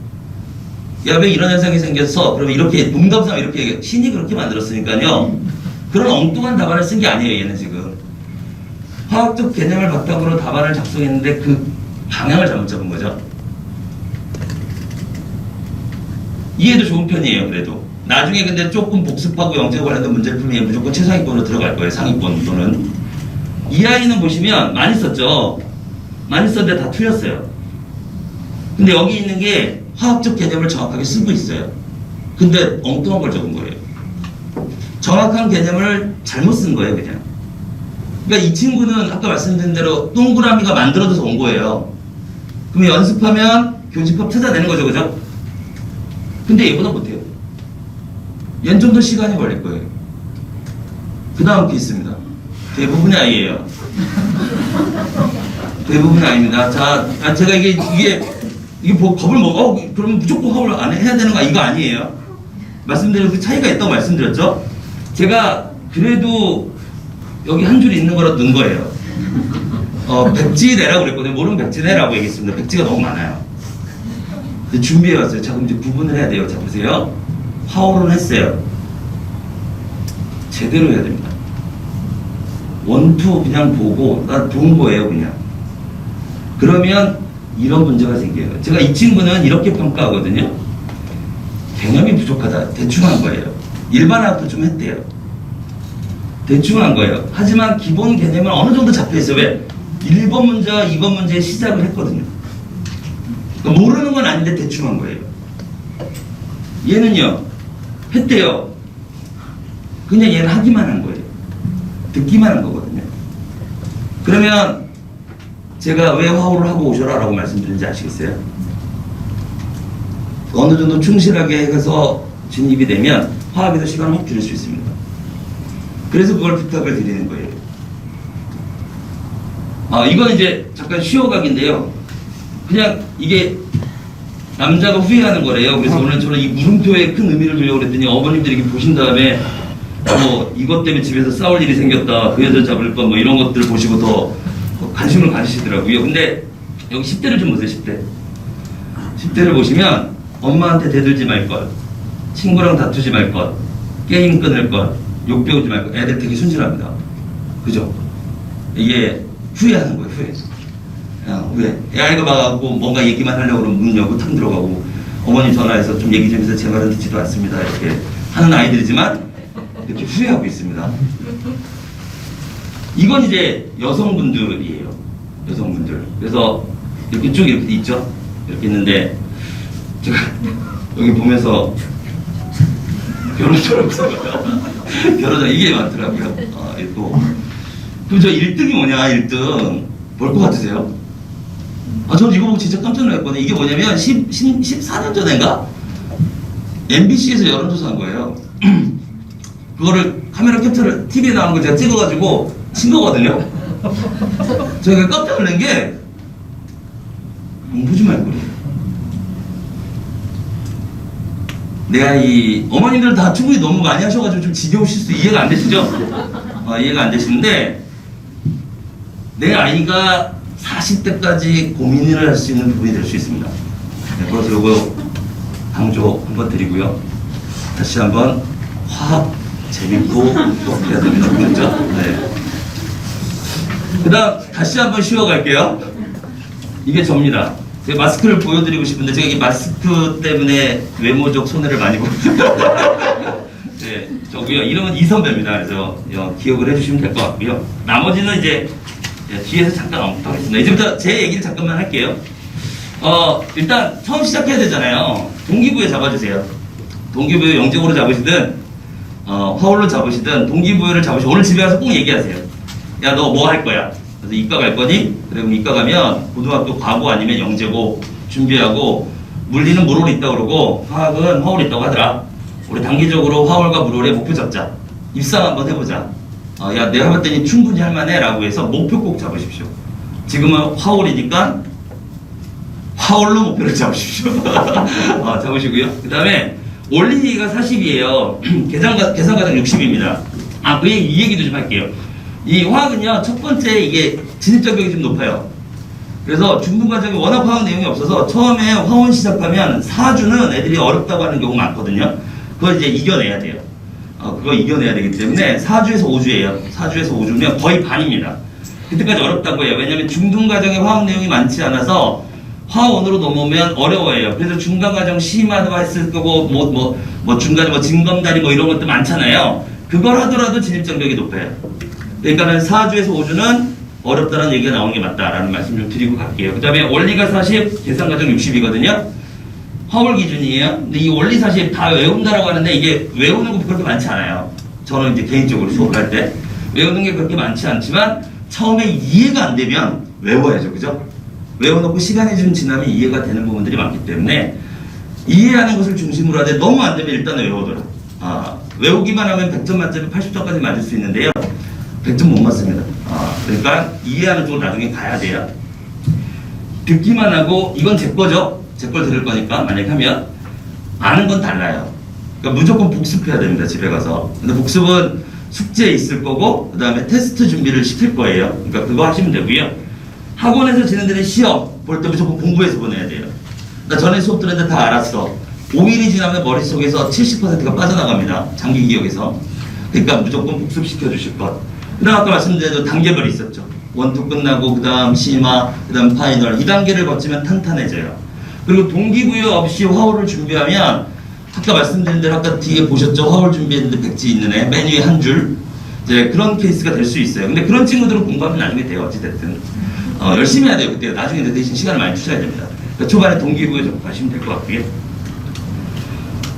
야, 왜 이런 현상이 생겼어? 그러면 이렇게 농담삼아 이렇게 얘기해. 신이 그렇게 만들었으니까요. 그런 엉뚱한 답안을 쓴 게 아니에요, 얘는 지금. 화학적 개념을 바탕으로 답안을 작성했는데 그 방향을 잘못 잡은 거죠. 이해도 좋은 편이에요, 그래도. 나중에 근데 조금 복습하고 영재 관련된 문제를 풀면 무조건 최상위권으로 들어갈 거예요, 상위권 또는. 이 아이는 보시면 많이 썼죠. 많이 썼는데 다 틀렸어요. 근데 여기 있는 게 화학적 개념을 정확하게 쓰고 있어요. 근데 엉뚱한 걸 적은 거예요. 정확한 개념을 잘못 쓴 거예요, 그냥. 그러니까 이 친구는 아까 말씀드린 대로 동그라미가 만들어져서 온 거예요. 그럼 연습하면 교집합 찾아내는 거죠, 그죠? 근데 얘보다 못해요. 얘는 좀 더 시간이 걸릴 거예요. 그 다음 케이스입니다. 대부분의 아이예요. 대부분의 아이입니다. 자, 제가 이게 겁을 먹어? 그러면 무조건 화울 안 해야 되는 거 이거 아니에요. 말씀드린 그 차이가 있다고 말씀드렸죠? 제가 그래도 여기 한 줄이 있는 거라도 넣은 거예요. 백지 내라고 그랬거든요. 모르면 백지 내라고 얘기했습니다. 백지가 너무 많아요. 준비해왔어요. 자, 그럼 이제 구분을 해야 돼요. 자, 보세요. 화울은 했어요. 제대로 해야 됩니다. 원투 그냥 보고 나 본 거예요, 그냥. 그러면 이런 문제가 생겨요. 제가 이 친구는 이렇게 평가하거든요. 개념이 부족하다. 대충 한 거예요. 일반화도 좀 했대요. 대충 한 거예요. 하지만 기본 개념은 어느 정도 잡혀있어요. 왜? 1번 문제와 2번 문제의 시작을 했거든요. 그러니까 모르는 건 아닌데 대충 한 거예요. 얘는요, 했대요. 그냥 얘는 하기만 한 거예요. 듣기만 한 거거든요. 그러면 제가 왜 화호를 하고 오셔라 라고 말씀드린지 아시겠어요? 어느 정도 충실하게 해서 진입이 되면 화학에서 시간을 확 줄일 수 있습니다. 그래서 그걸 부탁을 드리는 거예요. 이건 이제 잠깐 쉬어가기인데요. 그냥 이게 남자가 후회하는 거래요. 그래서 오늘 저는 이 물음표에 큰 의미를 두려고 그랬더니 어머님들이 보신 다음에 뭐 이것 때문에 집에서 싸울 일이 생겼다, 그 여자 잡을 거 뭐 이런 것들 보시고 더 관심을 가지시더라고요. 근데 여기 10대를 좀 보세요. 10대. 10대를 보시면 엄마한테 대들지 말 것, 친구랑 다투지 말 것, 게임 끊을 것, 욕 배우지 말 것. 애들 되게 순진합니다. 그죠? 이게 후회하는 거예요. 후회. 야, 이거 봐갖고 뭔가 얘기만 하려고 그러면 문 열고 탁 들어가고 어머니 전화해서 좀 얘기 좀 해서 제 말은 듣지도 않습니다. 이렇게 하는 아이들이지만 이렇게 후회하고 있습니다. 이건 이제 여성분들이에요. 여성분들. 그래서 이렇게 쭉 이렇게 있죠? 이렇게 있는데 제가 여기 보면서 결혼처럼 결혼자 이게 많더라고요. 읽고. 그럼 저 1등이 뭐냐, 1등. 뭘 것 같으세요? 저는 이거 보고 진짜 깜짝 놀랐거든요. 이게 뭐냐면 14년 전인가? MBC에서 여론조사한 거예요. 그거를 카메라 캡처를 TV에 나오는 거 제가 찍어가지고 친 거거든요. 제가 깜짝 놀란 게 공부 좀 할 거래요. 내 아이, 어머님들 다 충분히 너무 많이 하셔가지고 좀 지겨우실 수 이해가 안 되시죠? 이해가 안 되시는데 내 아이가 40대까지 고민을 할 수 있는 부분이 될 수 있습니다. 네, 그래서 이거 강조 한번 드리고요. 다시 한번 화학 재밌고 또 해야 됩니다. 그렇죠? 네. 그 다음 다시 한번 쉬어갈게요. 이게 접니다. 제가 마스크를 보여드리고 싶은데 제가 이 마스크 때문에 외모적 손해를 많이 보거든요. 네, 저고요. 이름은 이선배입니다. 그래서 기억을 해주시면 될 것 같고요. 나머지는 이제 뒤에서 잠깐 언급하겠습니다. 이제부터 제 얘기를 잠깐만 할게요. 일단 처음 시작해야 되잖아요. 동기부여 잡아주세요. 동기부여 영적으로 잡으시든 화울로 잡으시든 동기부여를 잡으시고 오늘 집에 가서 꼭 얘기하세요. 야, 너 뭐 할 거야? 그래서 이과 갈 거니? 그럼 이과 가면 고등학교 과고 아니면 영재고 준비하고 물리는 물홀이 있다고 그러고 화학은 화울이 있다고 하더라. 우리 단기적으로 화울과 물홀의 목표 잡자. 입상 한번 해보자. 야, 내가 봤더니 충분히 할만해 라고 해서 목표 꼭 잡으십시오. 지금은 화울이니까 화울로 목표를 잡으십시오. 잡으시고요. 그 다음에 원리가 40이에요. 계산가당 60입니다. 이 얘기도 좀 할게요. 이 화학은요, 첫 번째 이게 진입장벽이 좀 높아요. 그래서 중등 과정이 워낙 화학 내용이 없어서 처음에 화원 시작하면 4주는 애들이 어렵다고 하는 경우가 많거든요. 그걸 이제 이겨내야 돼요. 그거 이겨내야 되기 때문에 4주에서 5주예요. 4주에서 5주면 거의 반입니다. 그때까지 어렵다고 해요. 왜냐하면 중등 과정에 화학 내용이 많지 않아서 화원으로 넘어오면 어려워해요. 그래서 중간 과정 심화도 했을 거고 중간에 진검다리 이런 것도 많잖아요. 그걸 하더라도 진입 장벽이 높아요. 그러니까는 4주에서 5주는 어렵다는 얘기가 나오는 게 맞다라는 말씀 좀 드리고 갈게요. 그 다음에 원리가 40, 계산 과정 60이거든요. 화월 기준이에요. 근데 이 원리 40 다 외운다라고 하는데 이게 외우는 거 그렇게 많지 않아요. 저는 이제 개인적으로 수업할 때 외우는 게 그렇게 많지 않지만 처음에 이해가 안 되면 외워야죠. 그죠? 외워놓고 시간이 좀 지나면 이해가 되는 부분들이 많기 때문에 이해하는 것을 중심으로 하되 너무 안 되면 일단 외워둬라. 외우기만 하면 100점 만점에 80점까지 맞을 수 있는데요. 100점 못 맞습니다. 그러니까 이해하는 쪽으로 나중에 가야 돼요. 듣기만 하고 이건 제 거죠. 제 걸 들을 거니까 만약에 하면 아는 건 달라요. 그러니까 무조건 복습해야 됩니다. 집에 가서. 근데 복습은 숙제에 있을 거고 그 다음에 테스트 준비를 시킬 거예요. 그러니까 그거 하시면 되고요. 학원에서 진행되는 시험 볼 때 무조건 공부해서 보내야 돼요. 나 전에 수업 들었는데 다 알았어. 5일이 지나면 머릿속에서 70%가 빠져나갑니다. 장기 기억에서. 그러니까 무조건 복습시켜 주실 것. 그 다음 아까 말씀드린 단계별이 있었죠. 1, 2 끝나고 그 다음 심화, 그 다음 파이널. 이 단계를 거치면 탄탄해져요. 그리고 동기부여 없이 화홀을 준비하면 아까 말씀드린 대로 아까 뒤에 보셨죠? 화홀 준비했는데 백지 있는 애 맨 위에 한 줄. 이제 그런 케이스가 될 수 있어요. 근데 그런 친구들은 공부하면 나중에 돼요. 어찌됐든. 열심히 해야 돼요. 그때 나중에 대신 시간을 많이 투자해야 됩니다. 그러니까 초반에 동기부여 좀 하시면 될 것 같고요.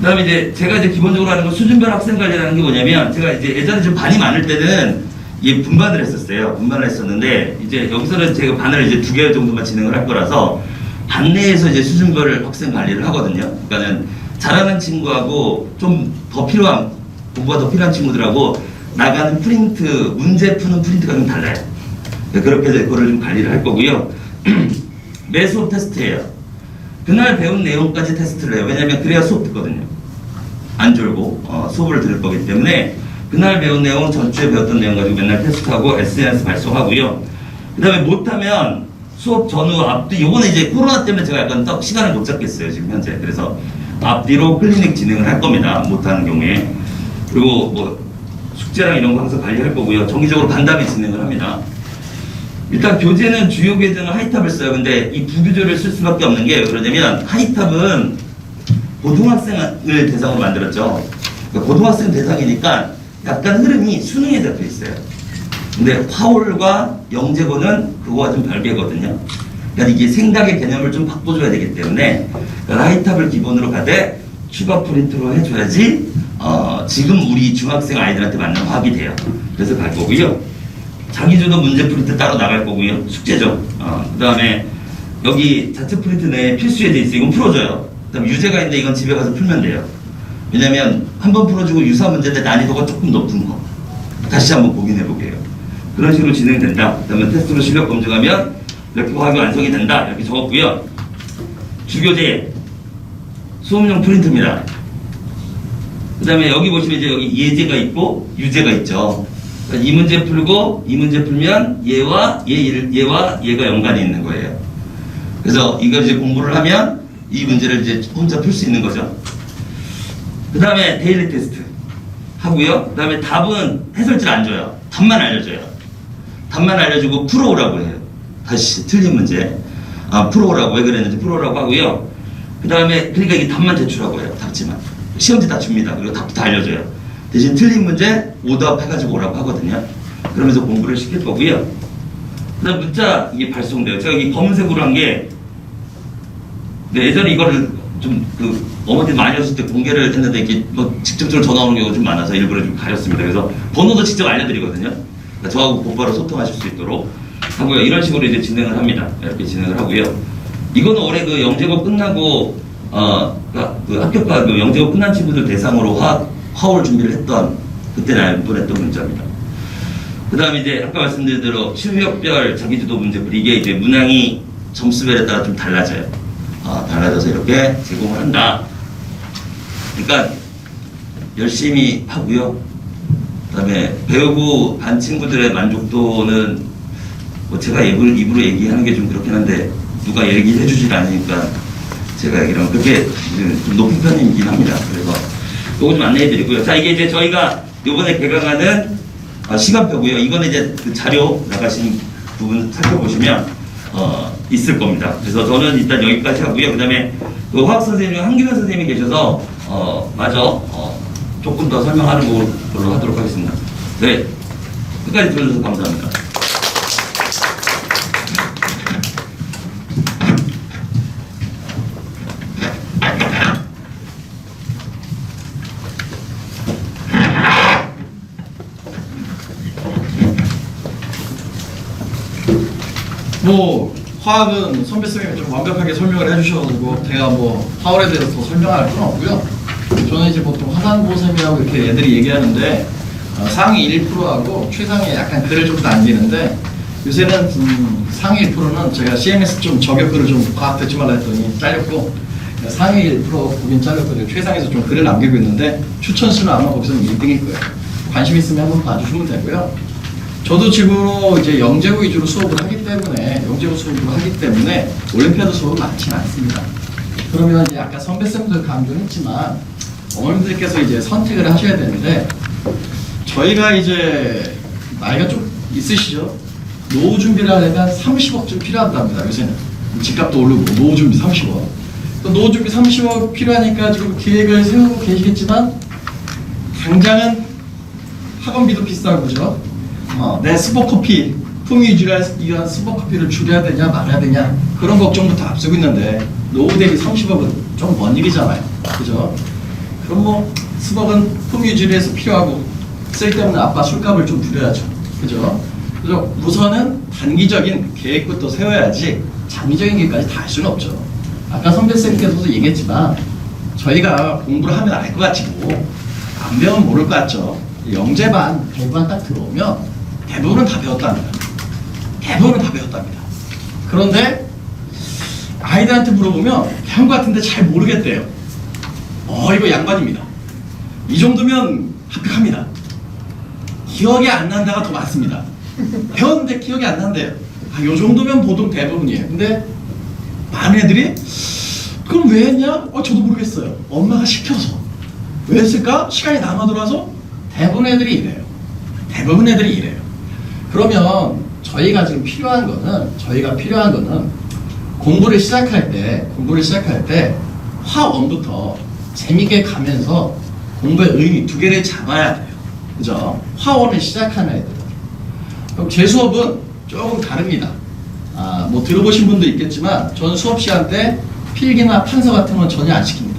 그 다음에 이제 제가 이제 기본적으로 하는 건 수준별 학생 관리라는 게 뭐냐면 제가 이제 예전에 좀 반이 많을 때는 이 분반을 했었어요. 분반을 했었는데 이제 여기서는 제가 반을 이제 2개 정도만 진행을 할 거라서 반 내에서 이제 수준별 학생 관리를 하거든요. 그러니까는 잘하는 친구하고 좀 더 필요한 공부가 더 필요한 친구들하고 나가는 프린트 문제 푸는 프린트가 좀 달라요. 그렇게 그거를 좀 관리를 할 거고요. 매 수업 테스트예요. 그날 배운 내용까지 테스트를 해요. 왜냐면 그래야 수업 듣거든요. 안 졸고 수업을 들을 거기 때문에 그날 배운 내용, 전주에 배웠던 내용 가지고 맨날 테스트하고 SNS 발송하고요. 그 다음에 못하면 수업 전후 앞뒤, 요거는 이제 코로나 때문에 제가 약간 딱 시간을 못 잡겠어요, 지금 현재. 그래서 앞뒤로 클리닉 진행을 할 겁니다. 못하는 경우에. 그리고 숙제랑 이런 거 항상 관리할 거고요. 정기적으로 반담회 진행을 합니다. 일단 교재는 주요 교재는 하이탑을 써요. 근데 이 부교재를 쓸 수밖에 없는 게 왜 그러냐면 하이탑은 고등학생을 대상으로 만들었죠. 그러니까 고등학생 대상이니까 약간 흐름이 수능에 잡혀 있어요. 근데 화홀과 영재고는 그거와 좀 별개거든요. 그러니까 이게 생각의 개념을 좀 바꿔줘야 되기 때문에 하이탑을 기본으로 가되 추가 프린트로 해줘야지 지금 우리 중학생 아이들한테 맞는 화합이 돼요. 그래서 갈 거고요. 자기주도 문제 프린트 따로 나갈 거고요. 숙제죠. 그 다음에 여기 자체 프린트 내에 필수에 돼 있어요. 이건 풀어줘요. 그 다음에 유제가 있는데 이건 집에 가서 풀면 돼요. 왜냐면 한번 풀어주고 유사 문제인데 난이도가 조금 높은 거 다시 한번 고민해보게 해요. 그런 식으로 진행된다. 그 다음에 테스트로 실력 검증하면 이렇게 화합이 완성이 된다. 이렇게 적었고요. 주교재 수업용 프린트입니다. 그 다음에 여기 보시면 이제 여기 예제가 있고 유제가 있죠. 그러니까 이 문제 풀고 이 문제 풀면 얘와 얘가 연관이 있는 거예요. 그래서 이걸 이제 공부를 하면 이 문제를 이제 혼자 풀 수 있는 거죠. 그 다음에 데일리 테스트 하고요. 그 다음에 답은 해설지를 안 줘요. 답만 알려줘요. 답만 알려주고 풀어오라고 해요. 다시 틀린 문제 풀어오라고, 왜 그랬는지 풀어오라고 하고요. 그 다음에 그러니까 이게 답만 제출하고 해요. 답지만 시험지 다 줍니다. 그리고 답도 다 알려줘요. 대신 틀린 문제 오답 해가지고 오라고 하거든요. 그러면서 공부를 시킬 거고요. 그 다음 문자 이게 발송돼요. 제가 이 검은색으로 한 게 예전에 이거를 좀 어머니 많이 오실 때 공개를 했는데 이게 직접적으로 전화 오는 경우가 좀 많아서 일부러 좀 가렸습니다. 그래서 번호도 직접 알려드리거든요. 그러니까 저하고 곧바로 소통하실 수 있도록 하고요. 이런 식으로 이제 진행을 합니다. 이렇게 진행을 하고요. 이거는 올해 그 영재고 끝나고 그 합격과 그 영재고 끝난 친구들 대상으로 화월 준비를 했던 그때 날 보냈던 문자입니다. 그 다음에 이제 아까 말씀드린 대로 실력별 자기주도 문제풀 이게 이제 문항이 점수별에 따라 좀 달라져요. 달라져서 이렇게 제공을 한다. 그러니까 열심히 하고요. 그 다음에 배우고 반 친구들의 만족도는 뭐 제가 입으로 얘기하는 게 좀 그렇긴 한데 누가 얘기해 주질 않으니까 제가 얘기를 그렇게 좀 높은 편이긴 합니다. 그래서 요거 좀 안내해 드리고요. 자, 이게 이제 저희가 요번에 개강하는 시간표고요. 이거는 이제 그 자료 나가신 부분 살펴보시면 있을 겁니다. 그래서 저는 일단 여기까지 하고요. 그 다음에 그 화학 선생님, 한기현 선생님이 계셔서 마저 조금 더 설명하는 걸로 하도록 하겠습니다. 네, 끝까지 들어주셔서 감사합니다. 뭐 화학은 선배 선생님이 좀 완벽하게 설명을 해주셔가지고 제가 뭐 화월에 대해서 더 설명할 건 없고요. 저는 이제 보통 화산고sem이라고 이렇게 애들이 얘기하는데 상위 1%하고 최상위 약간 글을 좀 남기는데 요새는 상위 1%는 제가 CMS 좀 저격글을 좀 과학 듣지 말라 했더니 잘렸고 상위 1% 보긴 잘렸거든요. 최상에서 좀 글을 남기고 있는데 추천수는 아마 거기서는 1등일 거예요. 관심 있으면 한번 봐주시면 되고요. 저도 지금 이제 영재고 위주로 수업을 하기 때문에 올림피아드 수업은 많지는 않습니다. 그러면 이제 아까 선배쌤들 강조했지만 어머님들께서 이제 선택을 하셔야 되는데 저희가 이제 나이가 좀 있으시죠? 노후 준비를 하려면 30억쯤 필요하답니다. 요새는 집값도 오르고 노후 준비 30억. 또 노후 준비 30억 필요하니까 지금 기획을 세우고 계시겠지만 당장은 학원비도 비싸고 그죠? 내 스포커피 품위 유지를 위한 스포커피를 줄여야 되냐 말아야 되냐 그런 걱정부터 앞서고 있는데 노후 대비 30억은 좀 먼 일이잖아요. 그죠? 그럼 뭐 스벅은 품위 유지를 해서 필요하고 쓸데없는 아빠 술값을 좀 줄여야죠. 그죠? 그래서 우선은 단기적인 계획부터 세워야지 장기적인 계획까지 다 할 수는 없죠. 아까 선배님께서도 얘기했지만 저희가 공부를 하면 알 것 같지고 안 배우면 모를 것 같죠. 영재반, 배반 딱 들어오면 대부분은 다 배웠답니다. 대부분은 다 배웠답니다. 그런데 아이들한테 물어보면 배운 것 같은데 잘 모르겠대요. 이거 양반입니다. 이 정도면 합격합니다. 기억이 안 난다가 더 많습니다. 배웠는데 기억이 안 난대요. 요 정도면 보통 대부분이에요. 근데 많은 애들이 그럼 왜 했냐? 저도 모르겠어요. 엄마가 시켜서. 왜 했을까? 시간이 남아 돌아서 대부분 애들이 이래요. 대부분 애들이 이래요. 그러면 저희가 지금 필요한 거는 공부를 시작할 때 화1부터 재미있게 가면서 공부의 의미 두 개를 잡아야 돼요. 그죠? 화1을 시작하는 애들. 그럼 제 수업은 조금 다릅니다. 뭐 들어보신 분도 있겠지만 저는 수업 시간 때 필기나 판서 같은 건 전혀 안 시킵니다.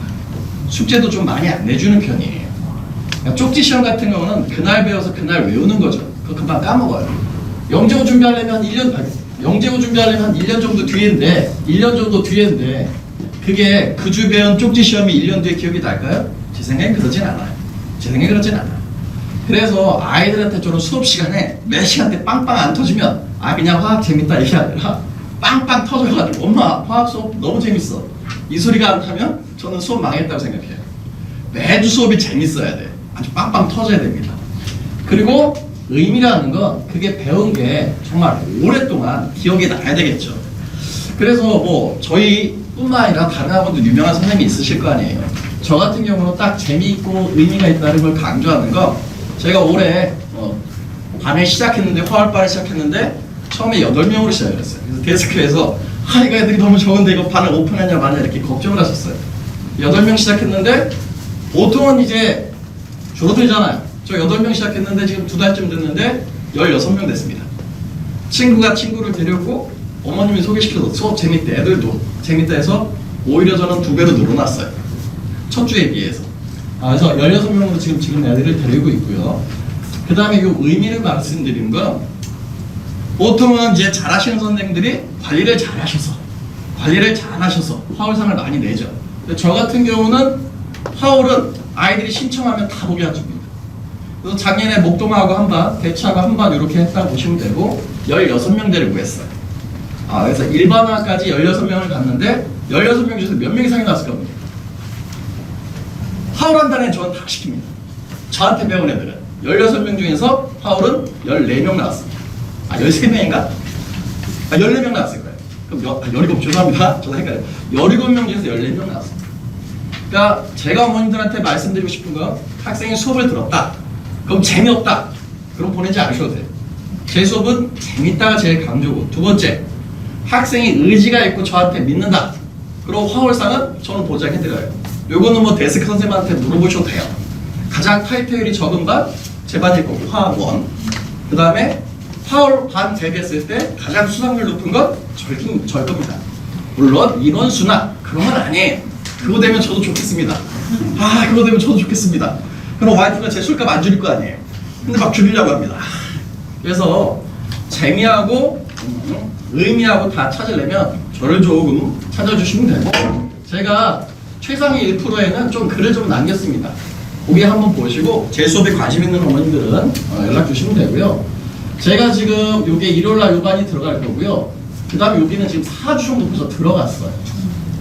숙제도 좀 많이 안 내주는 편이에요. 그러니까 쪽지 시험 같은 경우는 그날 배워서 그날 외우는 거죠. 그거 금방 까먹어요. 영재고 준비하려면 한 1년 정도 뒤인데 그게 그 주 배운 쪽지 시험이 1년 뒤에 기억이 날까요? 제 생각엔 그러진 않아요. 그래서 아이들한테 저는 수업 시간에 매 시간대 빵빵 안 터지면 그냥 화학 재밌다 이게 아니라 빵빵 터져가지고 엄마 화학 수업 너무 재밌어 이 소리가 안 타면 저는 수업 망했다고 생각해요. 매주 수업이 재밌어야 돼. 아주 빵빵 터져야 됩니다. 그리고 의미라는 건 그게 배운 게 정말 오랫동안 기억에 나야 되겠죠. 그래서 뭐 저희뿐만 아니라 다른 학원도 유명한 선생님이 있으실 거 아니에요. 저 같은 경우는 딱 재미있고 의미가 있다는 걸 강조하는 거 제가 올해 반을 시작했는데 화월반을 시작했는데 처음에 8명으로 시작을 했어요. 그래서 데스크에서 이거 애들이 너무 적은데 이거 반을 오픈하냐 마냐 이렇게 걱정을 하셨어요. 8명 시작했는데 보통은 이제 줄어들잖아요. 저 8명 시작했는데 지금 2달쯤 됐는데 16명 됐습니다. 친구가 친구를 데려오고 어머님이 소개시켜서 수업 재밌대. 애들도 재밌다 해서 오히려 저는 2배로 늘어났어요. 첫 주에 비해서. 그래서 16명으로 지금 애들을 데리고 있고요. 그 다음에 이 의미를 말씀드리는 건 보통은 이제 잘하시는 선생님들이 관리를 잘하셔서 화월상을 많이 내죠. 근데 저 같은 경우는 화월은 아이들이 신청하면 다 보게 해줍니다. 그래서 작년에 목동하고 한반, 대치하고 한반 이렇게 했다고 보시면 되고 16명 데리고 했어요. 그래서 일반화까지 16명을 갔는데 16명 중에서 몇 명 이상이 나왔을 겁니다. 화월한다는 저는 다 시킵니다. 저한테 배운 애들은 16명 중에서 화월은 14명 나왔습니다. 13명인가? 14명 나왔을 거예요. 그럼 17, 죄송합니다. 저도 헷갈려요. 17명 중에서 14명 나왔습니다. 그러니까 제가 어머님들한테 말씀드리고 싶은 건 학생이 수업을 들었다. 그럼 재미없다. 그럼 보내지 않으셔도 돼요. 제 수업은 재밌다가 제일 강조고, 두 번째, 학생이 의지가 있고 저한테 믿는다. 그리고 화월상은 저는 보장해드려요. 요거는 뭐 데스크 선생님한테 물어보셔도 돼요. 가장 타입효율이 적은 반, 제 반일 거고, 화원. 그 다음에 화월 반 대비했을 때 가장 수강률 높은 건 절 겁니다. 물론 인원수나 그런 건 아니에요. 그거 되면 저도 좋겠습니다. 그거 되면 저도 좋겠습니다. 그럼 와이프가 제 술값 안 줄일 거 아니에요. 근데 막 줄이려고 합니다. 그래서 재미하고 의미하고 다 찾으려면 저를 조금 찾아주시면 되고, 제가 최상위 1%에는 좀 글을 좀 남겼습니다. 거기 한번 보시고 제 수업에 관심 있는 어머님들은 연락 주시면 되고요. 제가 지금 요게 일요일날 요반이 들어갈 거고요. 그 다음에 여기는 지금 4주 정도 벌써 들어갔어요.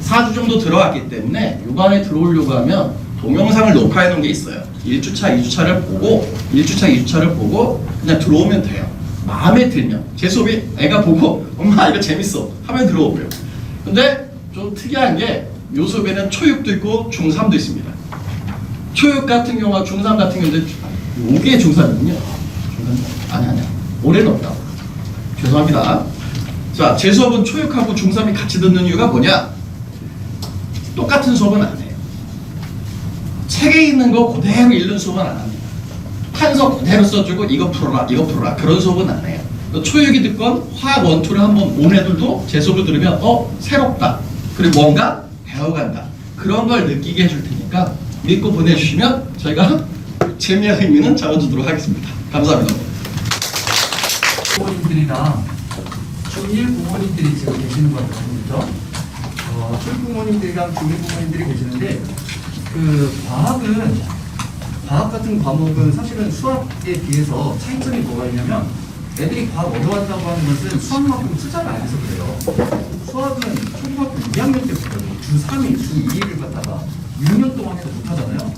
4주 정도 들어갔기 때문에 요반에 들어오려고 하면 동영상을 녹화해 놓은 게 있어요. 1주차, 2주차를 보고 1주차, 2주차를 보고 그냥 들어오면 돼요. 마음에 들면 제 수업이 애가 보고 엄마 이거 재밌어 하면 들어오고요. 근데 좀 특이한 게 요 수업에는 초6도 있고 중3도 있습니다. 초6 같은 경우와 중3 같은 경우는 요게 중3이군요. 아니야. 올해는 없다. 죄송합니다. 자, 제 수업은 초6하고 중3이 같이 듣는 이유가 뭐냐? 똑같은 수업은 안 해요. 책에 있는 거 그대로 읽는 수업은 안 합니다. 판서 그대로 써주고 이거 풀어라 그런 수업은 안 해요. 초6이 듣건 화학 원투를 한번 온 애들도 제 수업을 들으면 새롭다. 그리고 뭔가 배워간다. 그런 걸 느끼게 해줄 테니까 믿고 보내주시면 저희가 재미와 의미는 잡아주도록 하겠습니다. 감사합니다. 부모님들이랑 중1 부모님들이 지금 계시는 것 같습니다. 중 부모님들이랑 중1 부모님들이 계시는데, 과학 같은 과목은 사실은 수학에 비해서 차이점이 뭐가 있냐면, 애들이 과학 어려워한다고 하는 것은 수학만큼 투자를 안 해서 그래요. 수학은 초등학교 2학년 때부터 주 3일, 주 2일을 갖다가 6년 동안 해서 못하잖아요.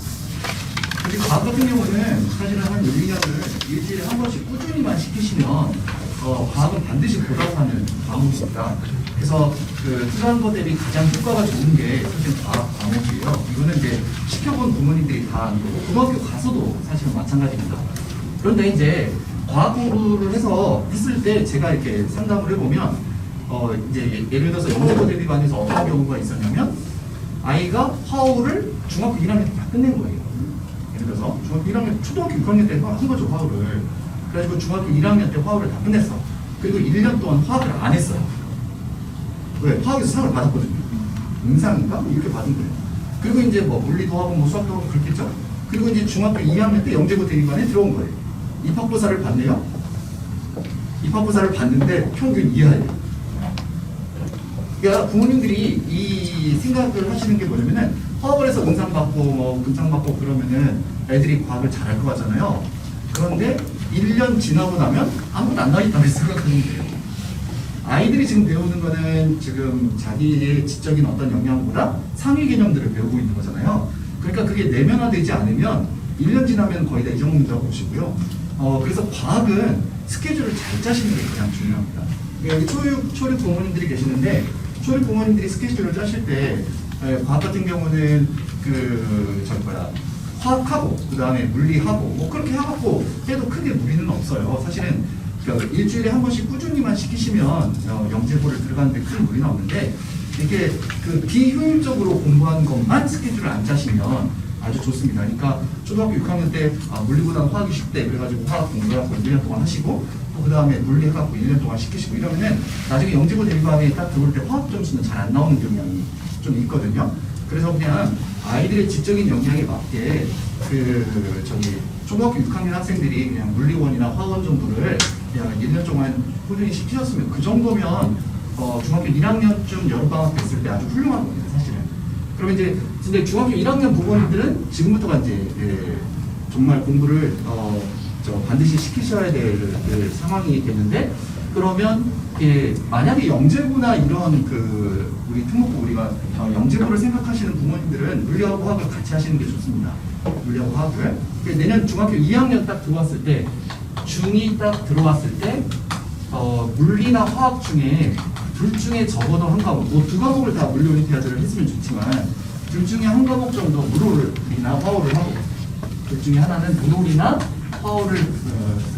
그리고 과학 같은 경우는 사실은 한 1, 2년을 일주일에 한 번씩 꾸준히만 시키시면 과학은 반드시 보답하는 과목입니다. 그래서 투자한 것 대비 가장 효과가 좋은 게 사실 과학 과목이에요. 이거는 이제 시켜본 부모님들이 다 아는 거고, 고등학교 가서도 사실은 마찬가지입니다. 그런데 이제 과학 공부를 했을 때 제가 이렇게 상담을 해보면 이제 예를 들어서 영재고 대비반에서 어떤 경우가 있었냐면, 아이가 화우를 중학교 1학년 때 다 끝낸 거예요. 예를 들어서 중학교 1학년, 초등학교 6학년 때 한 거죠, 화우를. 그래가지고 중학교 1학년 때 화우를 다 끝냈어. 그리고 1년 동안 화학을 안 했어요. 왜? 화학에서 상을 받았거든요. 응상인가? 이렇게 받은 거예요. 그리고 이제 뭐 물리도 하고 뭐 수학도 하고 그렇겠죠. 그리고 이제 중학교 2학년 때 영재고 대비반에 들어온 거예요. 입학고사를 봤네요. 입학고사를 봤는데 평균 이하예요. 그러니까 부모님들이 이 생각을 하시는 게 뭐냐면은, 화학을 해서 응상 받고 뭐 근상 받고 그러면은 애들이 과학을 잘할 것 같잖아요. 그런데 1년 지나고 나면 아무것도 안 나있다고 생각하는 거예요. 아이들이 지금 배우는 거는 지금 자기의 지적인 어떤 역량보다 상위 개념들을 배우고 있는 거잖아요. 그러니까 그게 내면화되지 않으면 1년 지나면 거의 다 잊어먹는다고 보시고요. 그래서 과학은 스케줄을 잘 짜시는 게 가장 중요합니다. 여기 초육 부모님들이 계시는데, 초육 부모님들이 스케줄을 짜실 때 과학 같은 경우는 화학하고 그 다음에 물리하고 뭐 그렇게 해갖고 해도 크게 무리는 없어요. 사실은 일주일에 한 번씩 꾸준히만 시키시면 영재고를 들어가는데 큰 무리는 없는데, 이게 비효율적으로 공부한 것만 스케줄을 안 짜시면 아주 좋습니다. 그러니까 초등학교 6학년 때 물리보다는 화학이 쉽대 그래가지고 화학 공부하고 1년 동안 하시고, 또 그 다음에 물리 해갖고 1년 동안 시키시고 이러면은 나중에 영재고 대비반에 딱 들어올 때 화학 점수는 잘 안 나오는 경향이 좀 있거든요. 그래서 그냥 아이들의 지적인 역량에 맞게 초등학교 6학년 학생들이 그냥 물리원이나 화원 정도를 그냥 1년 동안 꾸준히 시키셨으면, 그 정도면 중학교 1학년쯤 여름방학 됐을 때 아주 훌륭한 겁니다, 사실은. 그러면 이제 근데 중학교 1학년 부모님들은 지금부터가 이제 정말 공부를 반드시 시키셔야 될 상황이 되는데, 그러면 만약에 영재고나 이런 우리 특목고 우리가 영재고를 생각하시는 부모님들은 물리하고 화학을 같이 하시는 게 좋습니다. 물리하고 화학을. 내년 중학교 2학년 딱 들어왔을 때, 중2 딱 들어왔을 때 물리나 화학 중에 둘 중에 적어도 한 과목, 뭐 두 과목을 다 물리 올림피아드를 했으면 좋지만 둘 중에 한 과목 정도 물올이나 화오를 하고 둘 중에 하나는 물올이나 화오를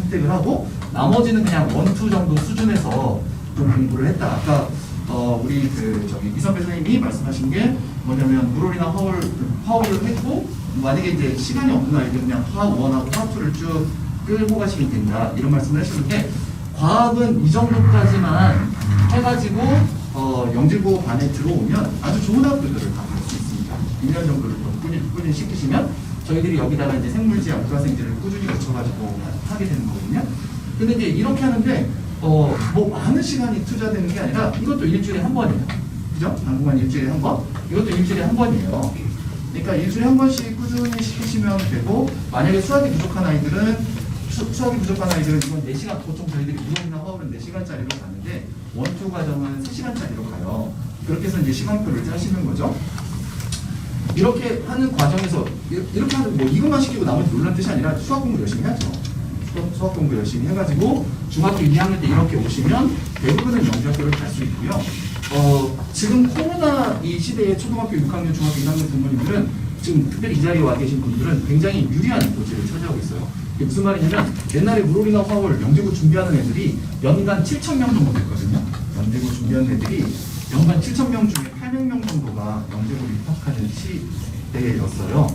선택을 하고 나머지는 그냥 1, 2 정도 수준에서 좀 공부를 했다. 아까 우리 이선배 선생님이 말씀하신 게 뭐냐면 물올이나 화오를 했고 만약에 이제 시간이 없는 아이들은 그냥 화학 1하고 화학 2를 쭉 끌고 가시면 된다 이런 말씀을 하시는데 과학은 이 정도까지만 해가지고 영재고 반에 들어오면 아주 좋은 학교들을 다 갈 수 있습니다. 1년 정도를 좀 꾸준히 시키시면 저희들이 여기다가 이제 생물지학 교과생들을 꾸준히 거쳐가지고 하게 되는 거거든요. 근데 이제 이렇게 하는데 뭐 많은 시간이 투자되는 게 아니라 이것도 일주일에 한 번이에요. 그죠? 당분간 일주일에 한 번. 이것도 일주일에 한 번이에요. 그러니까 일주일에 한 번씩 꾸준히 시키시면 되고 만약에 수학이 부족한 아이들은 이건 4시간, 보통 저희들이 물론이나 화울은 4시간짜리로 가는데 1, 2 과정은 3시간짜리로 가요. 그렇게 해서 이제 시간표를 짜시는 거죠. 이렇게 하는 과정에서 이렇게 하는 뭐 이것만 시키고 나머지 놀란 뜻이 아니라 수학 공부 열심히 해야죠. 수학 공부 열심히 해가지고 중학교 2학년 때 이렇게 오시면 대부분은 영재학교를 갈 수 있고요. 지금 코로나 이 시대에 초등학교 6학년, 중학교 1학년 부모님들은 지금 특별히 이 자리에 와 계신 분들은 굉장히 유리한 고지를 차지하고 있어요. 이게 무슨 말이냐면 옛날에 물올이나 화울, 영재고 준비하는 애들이 연간 7,000명 정도 됐거든요. 영재고 준비하는 애들이 연간 7,000명 중에 800명 정도가 영재고를 입학하는 시대였어요.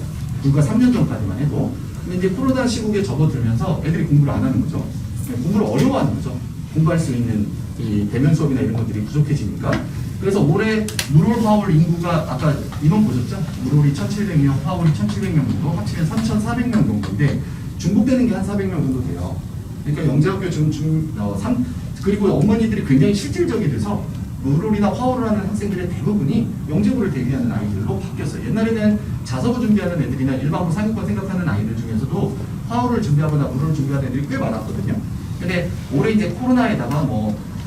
불과 3년 전까지만 해도. 근데 이제 코로나 시국에 접어들면서 애들이 공부를 안 하는 거죠. 공부를 어려워하는 거죠. 공부할 수 있는 이 대면 수업이나 이런 것들이 부족해지니까. 그래서 올해 물올 화울 인구가 아까 인원 보셨죠? 물올이 1,700명, 화울이 1,700명 정도, 합치면 3,400명 정도인데 중복되는 게 한 400명 정도 돼요. 그러니까 영재학교 그리고 어머니들이 굉장히 실질적이 돼서 물올이나 화울을 하는 학생들의 대부분이 영재고를 대비하는 아이들로 바뀌었어요. 옛날에는 자서고 준비하는 애들이나 일반고 상위권 생각하는 아이들 중에서도 화울을 준비하거나 물을 준비하는 애들이 꽤 많았거든요. 근데 올해 이제 코로나에다가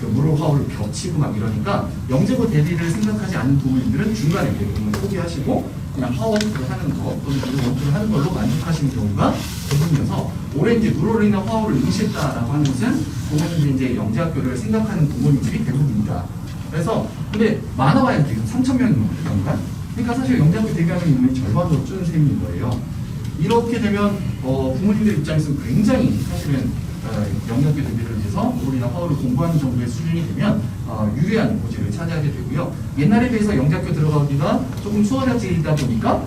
그 물올 화울을 겹치고 막 이러니까 영재고 대비를 생각하지 않는 부모님들은 중간에 대부분 포기하시고 그냥 화원을 하는 거 또는 원투를 하는 걸로 만족하시는 경우가 대부분이어서 올해 이제 물올이나 화울을 응시했다라고 하는 것은 부모님들이 이제 영재학교를 생각하는 부모님들이 대부분입니다. 그래서 근데 많아봐야 지금 3,000명인 겁니다. 그러니까 사실 영재학교 대비하는 인원이 절반으로 줄는 셈인 거예요. 이렇게 되면 부모님들 입장에서는 굉장히 사실은 영재학교 대비를 위해서 물올이나 화울을 공부하는 정도의 수준이 되면 유리한 고지를 차지하게 되고요. 옛날에 비해서 영재학교 들어가기가 조금 수월해지다 보니까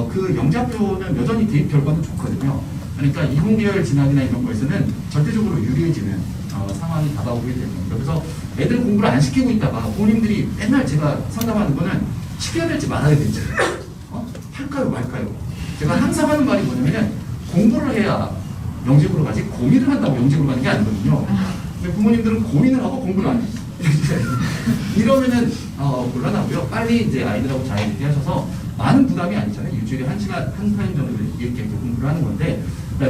그 영재학교는 여전히 대입 결과도 좋거든요. 그러니까 이공계열 진학이나 이런 거에서는 절대적으로 유리해지는 상황이 다가오게 되는 겁니다. 그래서 애들 공부를 안 시키고 있다가 부모님들이 맨날 제가 상담하는 거는 시켜야 될지 말아야 될지 할까요 말까요? 제가 항상 하는 말이 뭐냐면 공부를 해야 영재고로 가지 고민을 한다고 영재고로 가는 게 아니거든요. 근데 부모님들은 고민을 하고 공부를 안 해요. 이러면은 곤란하고요. 빨리 이제 아이들하고 잘 얘기하셔서 많은 부담이 아니잖아요. 일주일에 1시간, 한 타임 정도 이렇게 공부를 하는 건데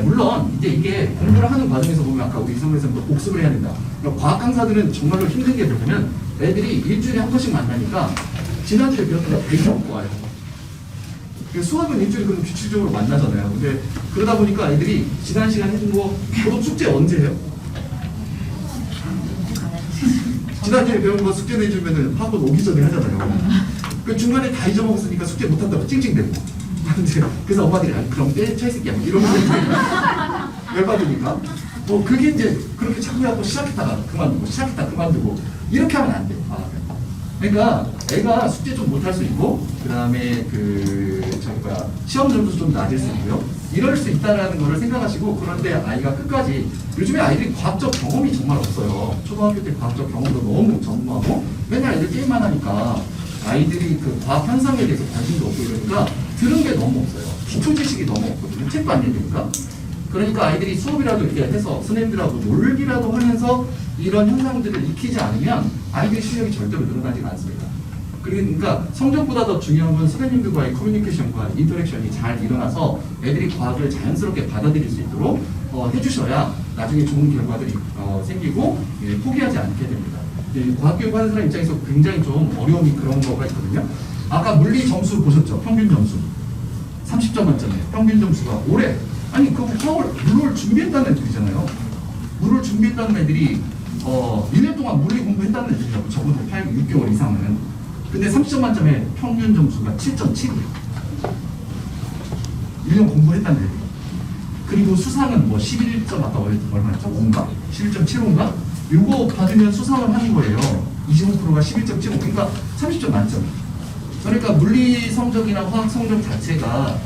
물론 이제 이게 공부를 하는 과정에서 보면 아까 우리 이성래 선생님도 복습을 해야 된다. 그러니까 과학 강사들은 정말로 힘든 게 뭐냐면 애들이 일주일에 한 번씩 만나니까 지난주에 배웠던 거 되게 먹고 와요. 수학은 일주일에 그럼 규칙적으로 만나잖아요. 근데 그러다 보니까 애들이 지난 시간 해준 거 저도 숙제 언제 해요? 지난주에 배운 거 숙제 내주면은 학원 오기 전에 하잖아요. 그 중간에 다 잊어먹었으니까 숙제 못한다고 찡찡대고. 그래서 엄마들이 그럼 때려쳐 이 새끼야 이러면서 열받으니까 그게 이제 그렇게 자꾸 하고 시작했다가 그만두고 이렇게 하면 안 돼요. 그러니까 애가 숙제 좀 못할 수 있고 그 다음에 시험 점수 좀 낮을 수 있고요. 이럴 수 있다는 거를 생각하시고 그런데 아이가 끝까지 요즘에 아이들이 과학적 경험이 정말 없어요. 초등학교 때 과학적 경험도 너무 전무하고 맨날 애들 게임만 하니까 아이들이 그 과학 현상에 대해서 관심도 없고 이러니까 들은 게 너무 없어요. 기초 지식이 너무 없거든요. 책도 안 읽으니까. 그러니까 아이들이 수업이라도 이렇게 해서 선생님들하고 놀기라도 하면서 이런 현상들을 익히지 않으면 아이들의 실력이 절대로 늘어나지 않습니다. 그러니까 성적보다 더 중요한 건 선생님들과의 커뮤니케이션과 인터랙션이 잘 일어나서 애들이 과학을 자연스럽게 받아들일 수 있도록 해주셔야 나중에 좋은 결과들이 생기고 포기하지 않게 됩니다. 과학교육 하는 사람 입장에서 굉장히 좀 어려움이 그런 거가 있거든요. 아까 물리 점수 보셨죠? 평균 점수 30점 만점에 평균 점수가 올해 아니 그 물을 준비했다는 애들이잖아요. 물을 준비했다는 애들이 1년 동안 물리 공부했다는 애들이라고 적어도 6개월 이상은. 근데 30점 만점에 평균 점수가 7.7이에요. 1년 공부했다는 애들. 그리고 수상은 뭐 11점 아까 얼마였죠? 5인가? 11.75인가? 요거 받으면 수상을 하는 거예요. 25%가 11.75. 그러니까 30점 만점. 그러니까 물리 성적이나 화학 성적 자체가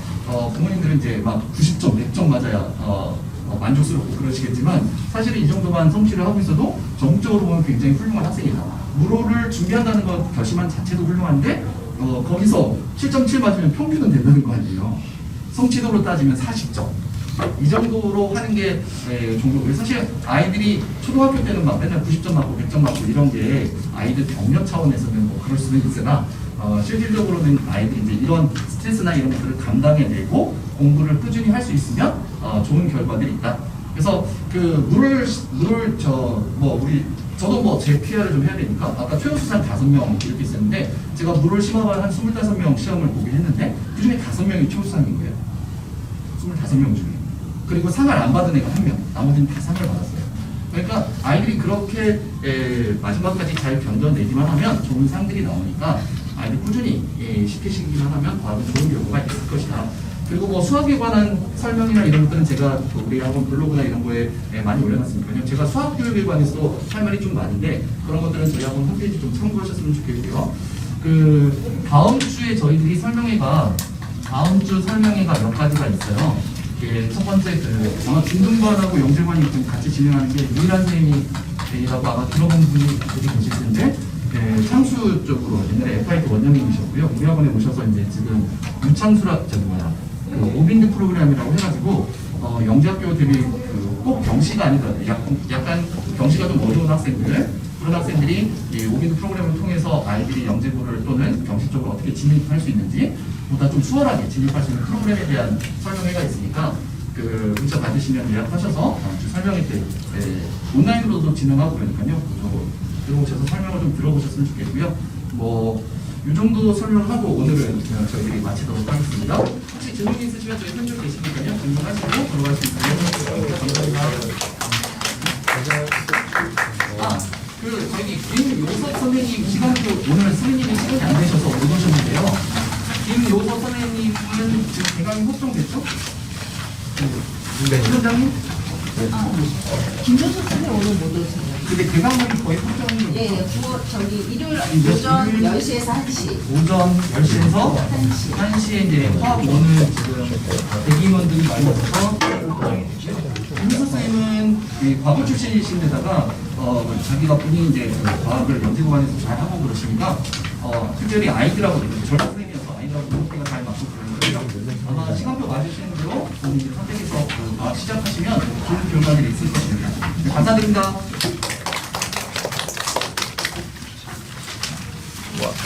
부모님들은 이제 막 90점, 100점 맞아야 만족스럽고 그러시겠지만 사실은 이 정도만 성취를 하고 있어도 전국적으로 보면 굉장히 훌륭한 학생이다. 물호를 준비한다는 것 결심한 자체도 훌륭한데 거기서 7.7 맞으면 평균은 된다는 거 아니에요. 성취도로 따지면 40점. 이 정도로 하는 게 종교고요. 사실 아이들이 초등학교 때는 막 맨날 90점 맞고 100점 맞고 이런 게 아이들 병력 차원에서는 뭐 그럴 수는 있으나 실질적으로는 아이들이 이제 이런 스트레스나 이런 것들을 감당해내고 공부를 꾸준히 할 수 있으면 좋은 결과들이 있다. 그래서 그 저도 뭐 제 PR을 좀 해야 되니까 아까 최우수상 5명 이렇게 있었는데 제가 물을 심어봐 한 25명 시험을 보게 했는데 그 중에 5명이 최우수상인 거예요. 25명 중에. 그리고 상을 안 받은 애가 1명, 나머지는 다 상을 받았어요. 그러니까 아이들이 그렇게 마지막까지 잘 견뎌내기만 하면 좋은 상들이 나오니까 아이들 꾸준히 시키시기만 하면 과학은 좋은 결과가 있을 것이다. 그리고 뭐 수학에 관한 설명이나 이런 것들은 제가 우리 학원 블로그나 이런 거에 많이 올려놨으니까요. 제가 수학 교육에 관해서 할 말이 좀 많은데 그런 것들은 저희 학원 홈페이지 좀 참고하셨으면 좋겠고요. 다음 주에 저희들이 다음 주 설명회가 몇 가지가 있어요. 첫 번째 아마 김동관하고 영재관이 좀 같이 진행하는 게 유일한 쌤이라고 아마 들어본 분들이 계실 텐데 창수 쪽으로 옛날에 FIT 원장님이셨고요. 우리 학원에 오셔서 이제 지금 유창수라 오빈드 프로그램이라고 해가지고 영재학교 대비 꼭 경시가 아니라 약간 경시가 좀 어려운 학생들 그런 학생들이 이 오빈드 프로그램을 통해서 아이들이 영재고를 또는 경시 쪽으로 어떻게 진입할 수 있는지 보다 좀 수월하게 진입할 수 있는 프로그램에 대한 설명회가 있으니까 문자 받으시면 예약하셔서 주 설명회 때 온라인으로도 진행하고 그러니까요. 들어오셔서 설명을 좀 들어보셨으면 좋겠고요. 이 정도 설명하고 오늘은 저희들이 마치도록 하겠습니다. 혹시 질문 있으시면 저희 현장 계시니까요. 질문하시고 들어갈 수 있도록 감사합니다. 저희 김요섭 선생님 시간도 오늘 선생님이 시간이 안 되셔서 못 오셨는데요. 김요섭 선생님은 지금 대강이 확정됐죠? 네. 선생님? 김효수 선생님 오늘 못 오세요. 근데 대강은 거의 확정된 거죠? 예, 일요일 오전 10시에서 1시. 오전 10시에서 1시에 이제 화학 원을 지금 대기인원들이 많이 와서 김효수 선생님은 과거 출신이신데다가 자기가 본인이 이제 과학을 연세고반에서 잘 하고 그러시니까 특별히 아이들하고 젊은 선생님이어서 아이들하고 노력가 잘 맞고 그러는 거예요. 아마 시간표 맞으시는 대로 본인이 선택해서 과학 시작하시면 좋은 결과들이 있을 것입니다. 감사드립니다.